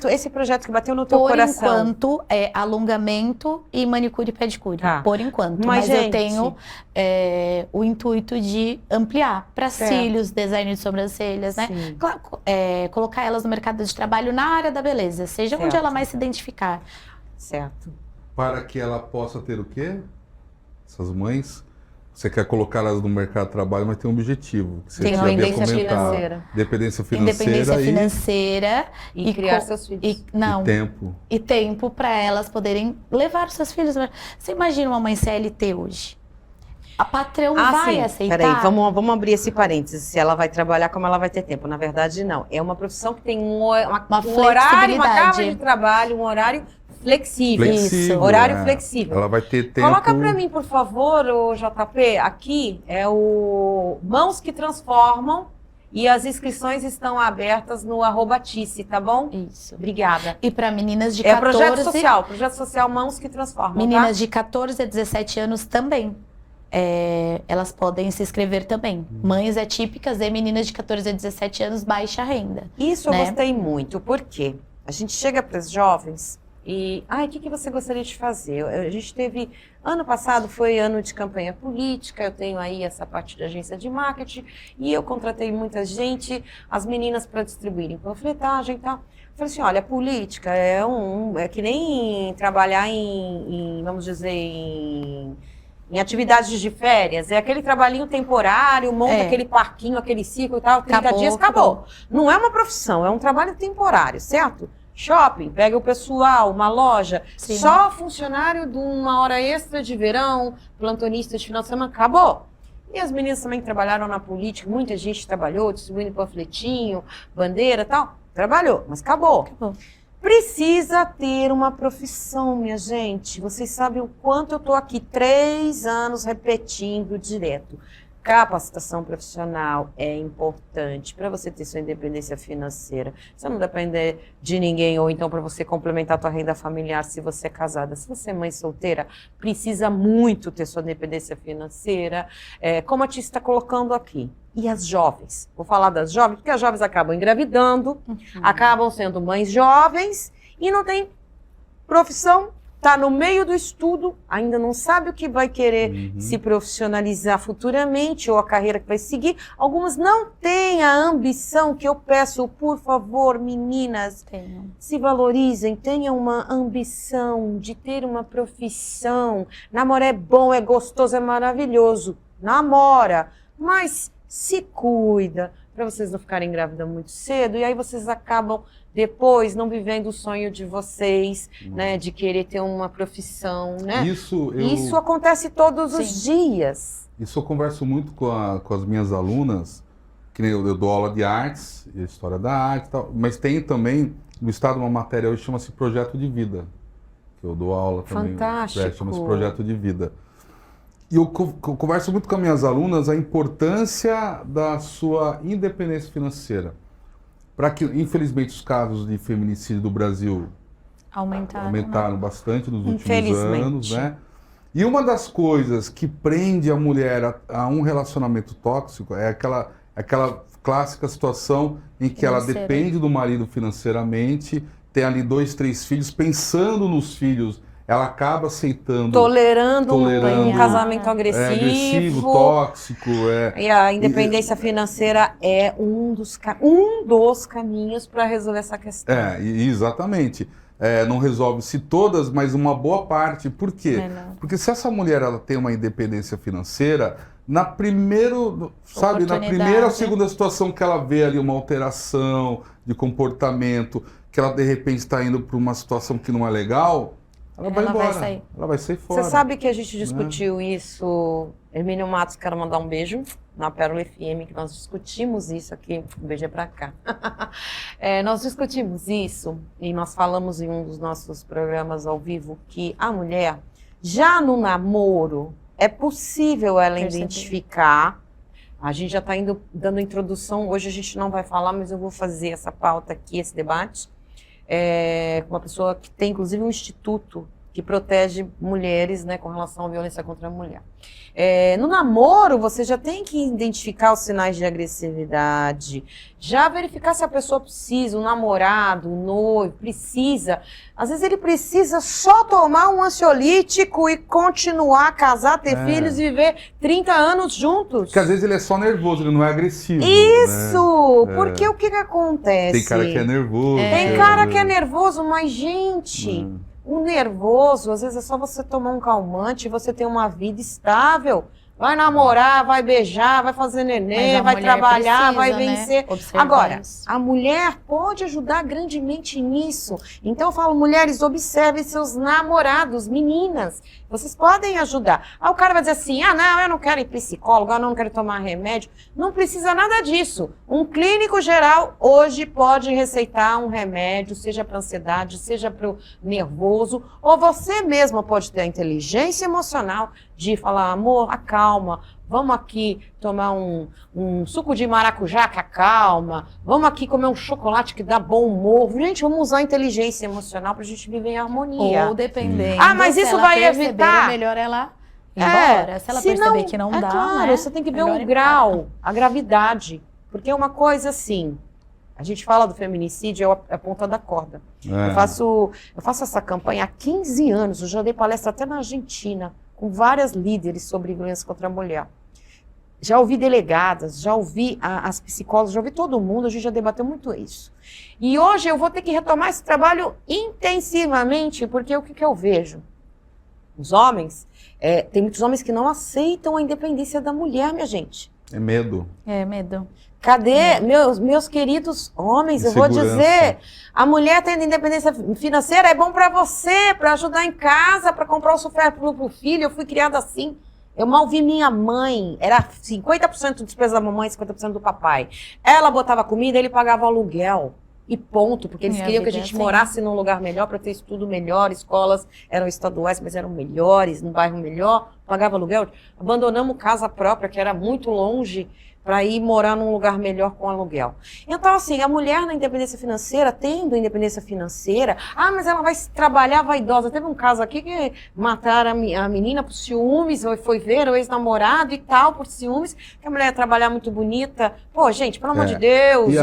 esse projeto que bateu no teu coração... Por enquanto, é alongamento e manicure e pedicure, por enquanto. Mas gente, eu tenho o intuito de ampliar para cílios, design de sobrancelhas, né? Colocar elas no mercado de trabalho na área da beleza, seja onde ela mais se identificar. Certo. Para que ela possa ter o quê? Essas mães, você quer colocá-las no mercado de trabalho, mas tem um objetivo. Que você tem uma independência financeira. Independência financeira e criar seus filhos. E tempo. E tempo para elas poderem levar os seus filhos. Você imagina uma mãe CLT hoje? A patrão vai aceitar? Peraí, vamos abrir esse parênteses. Se ela vai trabalhar, como ela vai ter tempo? Na verdade, não. É uma profissão que tem um horário, uma carga de trabalho, um horário flexível. Isso. Horário flexível. Ela vai ter tempo... Coloca pra mim, por favor, o JP, aqui é o Mãos que Transformam e as inscrições estão abertas no @Tice, tá bom? Isso. Obrigada. E para meninas de 14... projeto social Mãos que Transformam, meninas de 14 a 17 anos também. Elas podem se inscrever também. Mães atípicas e meninas de 14 a 17 anos, baixa renda. Isso eu gostei muito, porque a gente chega para os jovens... E, o que você gostaria de fazer? A gente teve, ano passado foi ano de campanha política, eu tenho aí essa parte da agência de marketing, e eu contratei muita gente, as meninas para distribuírem panfletagem e tal. Eu falei assim, olha, política é que nem trabalhar vamos dizer, em atividades de férias, é aquele trabalhinho temporário, monta aquele parquinho, aquele ciclo e tal, 30 dias, acabou. Não é uma profissão, é um trabalho temporário, certo? Shopping, pega o pessoal, uma loja, só funcionário de uma hora extra de verão, plantonista de final de semana, acabou. E as meninas também trabalharam na política, muita gente trabalhou, distribuindo panfletinho, bandeira e tal, trabalhou, mas acabou. Precisa ter uma profissão, minha gente. Vocês sabem o quanto eu estou aqui 3 anos repetindo direto. Capacitação profissional é importante para você ter sua independência financeira. Você não depender de ninguém, ou então para você complementar a sua renda familiar se você é casada. Se você é mãe solteira, precisa muito ter sua independência financeira, como a Tice está colocando aqui. E as jovens? Vou falar das jovens, porque as jovens acabam engravidando, acabam sendo mães jovens e não tem profissão está no meio do estudo, ainda não sabe o que vai querer se profissionalizar futuramente ou a carreira que vai seguir. Algumas não têm a ambição que eu peço, por favor, meninas, se valorizem, tenham uma ambição de ter uma profissão. Namorar é bom, é gostoso, é maravilhoso. Namora, mas se cuida, para vocês não ficarem grávidas muito cedo, e aí vocês acabam depois não vivendo o sonho de vocês, né, de querer ter uma profissão, né? Isso acontece todos os dias. Isso eu converso muito com as minhas alunas, que nem eu dou aula de artes, história da arte e tal, mas tem também no estado uma matéria hoje chama-se Projeto de Vida, que eu dou aula também. Fantástico. Chama-se Projeto de Vida. E eu converso muito com as minhas alunas a importância da sua independência financeira. Para que, infelizmente, os casos de feminicídio do Brasil aumentaram bastante nos últimos anos, né? E uma das coisas que prende a mulher a um relacionamento tóxico é aquela clássica situação em que ela depende do marido financeiramente, tem ali 2, 3 filhos, pensando nos filhos, ela acaba aceitando... Tolerando um casamento agressivo, tóxico. E a independência financeira é um dos caminhos para resolver essa questão. Exatamente. Não resolve-se todas, mas uma boa parte. Por quê? Porque se essa mulher ela tem uma independência financeira, na primeira ou segunda situação que ela vê ali uma alteração de comportamento, que ela de repente está indo para uma situação que não é legal... Ela vai embora, ela vai sair fora. Você sabe que a gente discutiu isso, Hermínio Matos, quero mandar um beijo, na Pérola FM, que nós discutimos isso aqui, um beijo é pra cá. Nós discutimos isso, e nós falamos em um dos nossos programas ao vivo, que a mulher, já no namoro, é possível ela identificar, a gente já está dando introdução, hoje a gente não vai falar, mas eu vou fazer essa pauta aqui, esse debate, com uma pessoa que tem, inclusive, um instituto que protege mulheres, né, com relação à violência contra a mulher. No namoro, você já tem que identificar os sinais de agressividade, já verificar se a pessoa precisa, o namorado, o noivo, precisa. Às vezes ele precisa só tomar um ansiolítico e continuar, casar, ter filhos e viver 30 anos juntos. Porque às vezes ele é só nervoso, ele não é agressivo. Isso! Né? Porque o que acontece? Tem cara que é nervoso. Tem cara que é nervoso, mas gente... O nervoso, às vezes é só você tomar um calmante e você ter uma vida estável. Vai namorar, vai beijar, vai fazer neném, vai trabalhar, vai vencer. Agora, a mulher pode ajudar grandemente nisso. Então eu falo, mulheres, observem seus namorados, meninas. Vocês podem ajudar. Aí o cara vai dizer assim, não, eu não quero ir psicólogo, eu não quero tomar remédio. Não precisa nada disso. Um clínico geral hoje pode receitar um remédio, seja para ansiedade, seja para o nervoso, ou você mesma pode ter a inteligência emocional de falar, amor, acalma, vamos aqui tomar um suco de maracujá que acalma, vamos aqui comer um chocolate que dá bom humor. Gente, vamos usar a inteligência emocional pra gente viver em harmonia. Ou dependendo, mas isso vai evitar... É melhor ela ir embora. Se ela perceber que não dá, claro, né? Você tem que ver o grau, a gravidade. Porque é uma coisa assim... A gente fala do feminicídio, é a ponta da corda. Eu faço essa campanha há 15 anos, eu já dei palestra até na Argentina, com várias líderes sobre violência contra a mulher. Já ouvi delegadas, já ouvi as psicólogas, já ouvi todo mundo, a gente já debateu muito isso. E hoje eu vou ter que retomar esse trabalho intensivamente, porque o que eu vejo? Os homens, tem muitos homens que não aceitam a independência da mulher, minha gente. É medo. É medo. Cadê meus queridos homens? Eu vou dizer, a mulher tendo independência financeira é bom para você, para ajudar em casa, para comprar o supérfluo pro filho. Eu fui criada assim. Eu mal vi minha mãe. Era 50% de despesa da mamãe, 50% do papai. Ela botava comida, ele pagava aluguel. E ponto, porque eles queriam que a gente morasse num lugar melhor para ter estudo melhor, escolas eram estaduais, mas eram melhores, num bairro melhor, pagava aluguel. Abandonamos casa própria, que era muito longe, para ir morar num lugar melhor com aluguel. Então, assim, a mulher na independência financeira, tendo independência financeira, mas ela vai trabalhar vaidosa. Teve um caso aqui que mataram a menina por ciúmes, foi ver o ex-namorado e tal, por ciúmes, que a mulher ia trabalhar muito bonita. Pô, gente, pelo amor de Deus.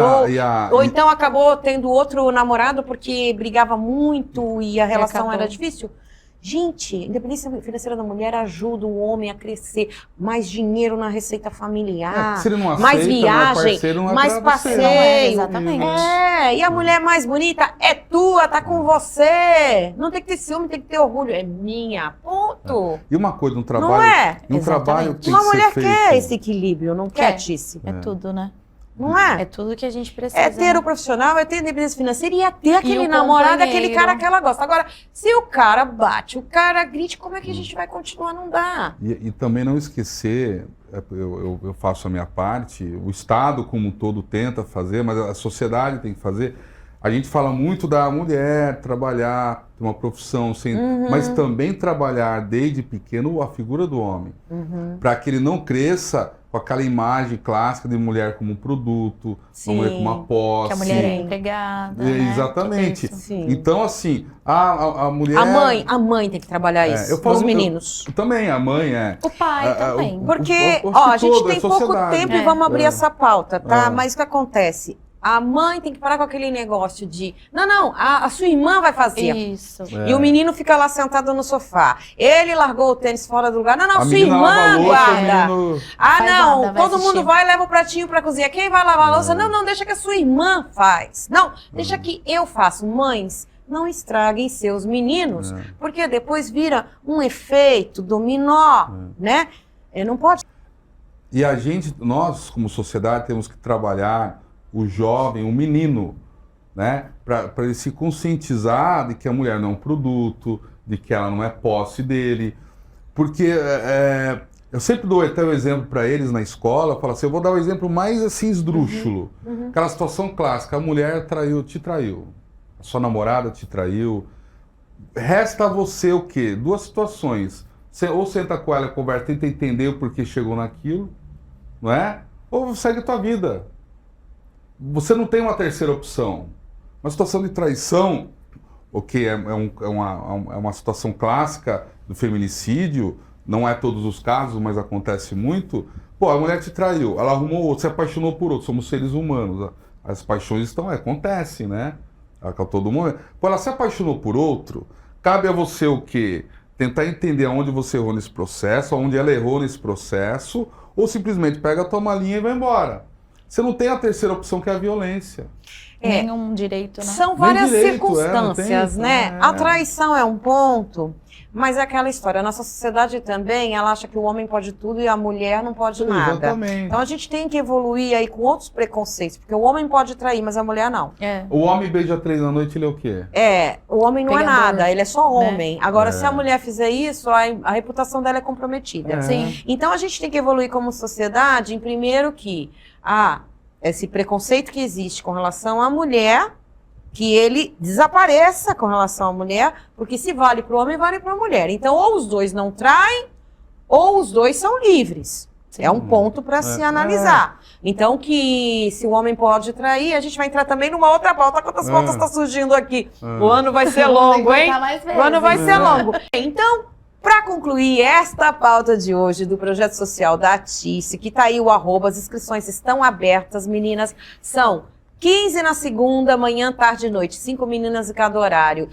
Ou então acabou tendo outro namorado porque brigava muito e a relação era difícil. Gente, a independência financeira da mulher ajuda o homem a crescer, mais dinheiro na receita familiar, se ele não aceita, mais viagem, parceiro, não é mais pra você. passeio. Exatamente. E a mulher mais bonita é tua, tá com você. Não tem que ter ciúme, tem que ter orgulho. É minha, ponto. E uma coisa, um trabalho... Não é? Um trabalho tem Uma que ser mulher feito. quer esse equilíbrio, não quer, Quer. Tice? É tudo, né? Não é? É tudo que a gente precisa. É ter né? o profissional, é ter a independência financeira e é ter aquele o namorado, aquele companheiro. cara que ela gosta. Agora, se o cara bate, o cara grite, como é que a gente vai continuar? Não dá. E também não esquecer, eu faço a minha parte, o Estado como um todo tenta fazer, mas a sociedade tem que fazer. A gente fala muito da mulher trabalhar, ter uma profissão, mas também trabalhar desde pequeno a figura do homem, para que ele não cresça com aquela imagem clássica de mulher como um produto, uma mulher como uma posse. Que a mulher é empregada, É, né? exatamente. Tudo isso. Sim. Então, assim, a mulher... A mãe tem que trabalhar isso, eu falo os muito- meninos. Também, a mãe é... O pai também. Porque, acho que ó, a gente todo, é tem pouco sociedade. tempo e vamos abrir essa pauta, tá? É. Mas o que acontece? A mãe tem que parar com aquele negócio de... Não, a sua irmã vai fazer. Isso. É. E o menino fica lá sentado no sofá. Ele largou o tênis fora do lugar. Não, A sua menina lava a irmã louça, o guarda. menino... Ah, Faz não, nada, vai todo assistir. mundo vai e leva o pratinho pra cozinha. Quem vai lavar a louça? Não, deixa que a sua irmã faz. Não, deixa que eu faço. Mães, não estraguem seus meninos, porque depois vira um efeito dominó, né? Não pode. E nós como sociedade temos que trabalhar o jovem, o menino, né? Para ele se conscientizar de que a mulher não é um produto, de que ela não é posse dele. Porque eu sempre dou até o exemplo para eles na escola, eu falo assim, eu vou dar o exemplo mais assim esdrúxulo. Aquela situação clássica, a mulher te traiu, a sua namorada te traiu. Resta a você o quê? Duas situações. Você ou senta com ela, conversa, tenta entender o porquê chegou naquilo, não é? Ou segue a tua vida. Você não tem uma terceira opção. Uma situação de traição, ok, é uma situação clássica do feminicídio, não é todos os casos, mas acontece muito. Pô, a mulher te traiu, ela arrumou outro, se apaixonou por outro, somos seres humanos. As paixões acontecem, né? A todo momento. Pô, ela se apaixonou por outro, cabe a você o quê? Tentar entender aonde você errou nesse processo, aonde ela errou nesse processo, ou simplesmente pega a tua malinha e vai embora. Você não tem a terceira opção, que é a violência. Nenhum direito, né? São várias direito, circunstâncias, não tem, né? A traição é um ponto, mas é aquela história. A nossa sociedade também, ela acha que o homem pode tudo e a mulher não pode nada. Exatamente. Então a gente tem que evoluir aí com outros preconceitos, porque o homem pode trair, mas a mulher não. É. O homem beija 3 da noite, ele é o quê? O homem não é Pegador, nada, ele é só homem. Agora, É. se a mulher fizer isso, a reputação dela é comprometida. Sim. Então a gente tem que evoluir como sociedade, em primeiro que esse preconceito que existe com relação à mulher, que ele desapareça com relação à mulher, porque se vale para o homem, vale para a mulher. Então, ou os dois não traem, ou os dois são livres. É um ponto para se analisar. Então, que se o homem pode trair, a gente vai entrar também numa outra pauta. Quantas pautas estão surgindo aqui? O ano vai ser longo, hein? O ano vai ser longo. Então, para concluir esta pauta de hoje do projeto social da Tice, que tá aí o @, as inscrições estão abertas, meninas, são 15 na segunda, manhã, tarde e noite, 5 meninas em cada horário,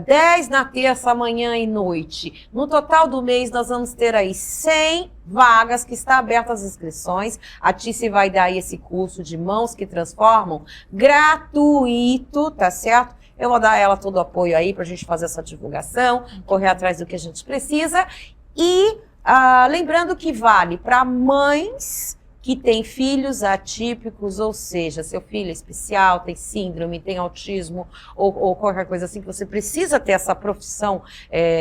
10 na terça, manhã e noite. No total do mês, nós vamos ter aí 100 vagas que está abertas as inscrições. A Tice vai dar aí esse curso de Mãos que Transformam, gratuito, tá certo? Eu vou dar a ela todo o apoio aí pra gente fazer essa divulgação, correr atrás do que a gente precisa. E lembrando que vale para mães que têm filhos atípicos, ou seja, seu filho é especial, tem síndrome, tem autismo, ou qualquer coisa assim, que você precisa ter essa profissão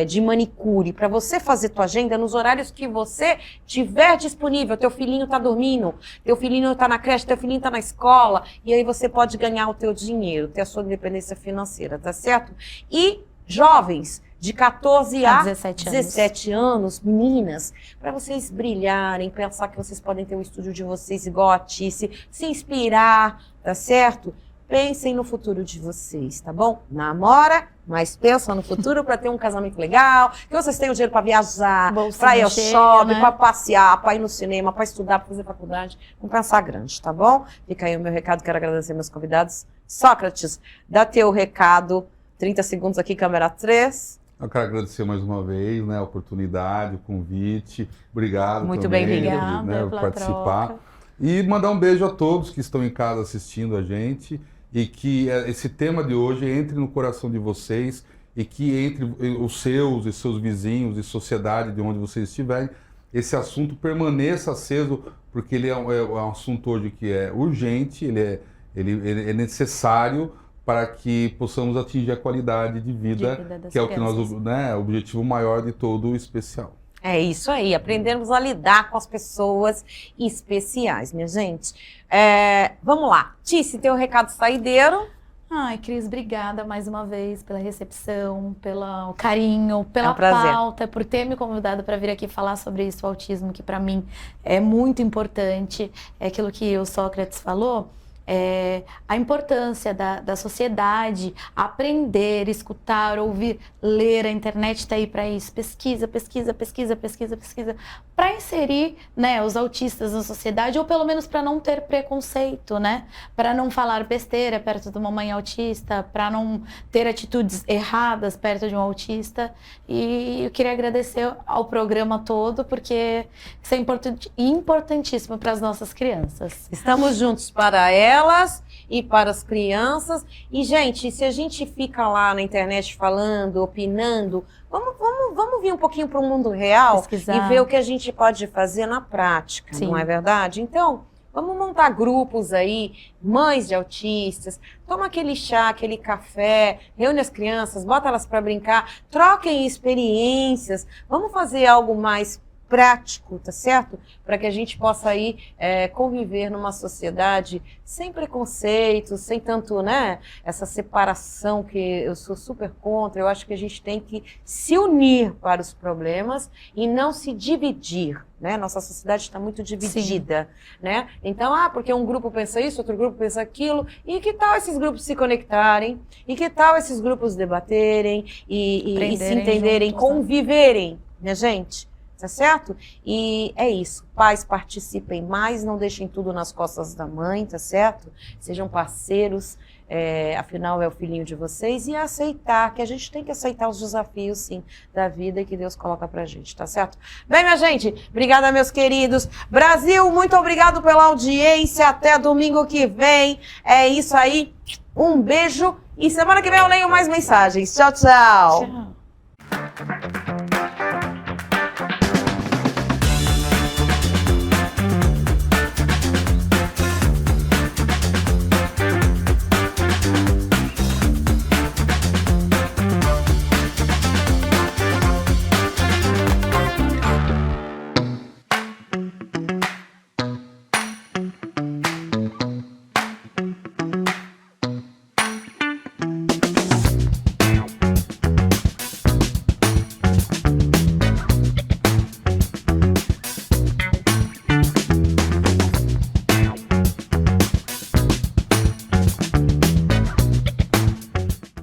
de manicure para você fazer tua agenda nos horários que você tiver disponível. Teu filhinho tá dormindo, teu filhinho tá na creche, teu filhinho tá na escola, e aí você pode ganhar o teu dinheiro, ter a sua independência financeira, tá certo? E jovens de 14 a 17 anos, meninas, para vocês brilharem, pensar que vocês podem ter o estúdio de vocês igual a Tice, se inspirar, tá certo? Pensem no futuro de vocês, tá bom? Namora, mas pensa no futuro para ter um casamento legal, que vocês tenham dinheiro para viajar, para ir ao shopping, para passear, para ir no cinema, para estudar, para fazer faculdade. Vamos pensar grande, tá bom? Fica aí o meu recado, quero agradecer meus convidados. Sócrates, dá teu recado, 30 segundos aqui, câmera 3. Eu quero agradecer mais uma vez, né, a oportunidade, o convite. Obrigado Muito também, bem, obrigada né, por pela participar. troca. E mandar um beijo a todos que estão em casa assistindo a gente e que esse tema de hoje entre no coração de vocês e que entre os seus e seus vizinhos e sociedade de onde vocês estiverem, esse assunto permaneça aceso, porque ele é um assunto hoje que é urgente, ele é necessário para que possamos atingir a qualidade de vida das que é o que crianças. nós, né, o objetivo maior de todo o especial. É isso aí, aprendermos a lidar com as pessoas especiais, minha gente. Vamos lá. Tice, teu recado saideiro. Ai, Cris, obrigada mais uma vez pela recepção, pelo carinho, pela prazer. pauta, por ter me convidado para vir aqui falar sobre isso, o autismo, que para mim é muito importante. É aquilo que o Sócrates falou. A importância da sociedade aprender, escutar, ouvir, ler. A internet está aí para isso. Pesquisa para inserir, né, os autistas na sociedade, ou pelo menos para não ter preconceito, né, para não falar besteira perto de uma mãe autista, para não ter atitudes erradas perto de um autista. E eu queria agradecer ao programa todo, porque isso é importantíssimo para as nossas crianças. Estamos juntos para elas e para as crianças. E, gente, se a gente fica lá na internet falando, opinando, vamos vir um pouquinho para o mundo real. Pesquisar. E ver o que a gente pode fazer na prática, Sim. não é verdade? Então, vamos montar grupos aí, mães de autistas, toma aquele chá, aquele café, reúne as crianças, bota elas para brincar, troquem experiências, vamos fazer algo mais prático, tá certo? Para que a gente possa aí conviver numa sociedade sem preconceito, sem tanto, né, essa separação que eu sou super contra. Eu acho que a gente tem que se unir para os problemas e não se dividir, né? Nossa sociedade está muito dividida, né? Então, porque um grupo pensa isso, outro grupo pensa aquilo, e que tal esses grupos se conectarem? E que tal esses grupos debaterem e se entenderem, juntos, né? Conviverem, né, gente? Tá certo? E é isso. Pais, participem mais, não deixem tudo nas costas da mãe, tá certo? Sejam parceiros, afinal é o filhinho de vocês, e aceitar, que a gente tem que aceitar os desafios, sim, da vida que Deus coloca pra gente, tá certo? Bem, minha gente, obrigada, meus queridos. Brasil, muito obrigado pela audiência. Até domingo que vem. É isso aí. Um beijo. E semana que vem eu leio mais mensagens. Tchau, tchau. Tchau.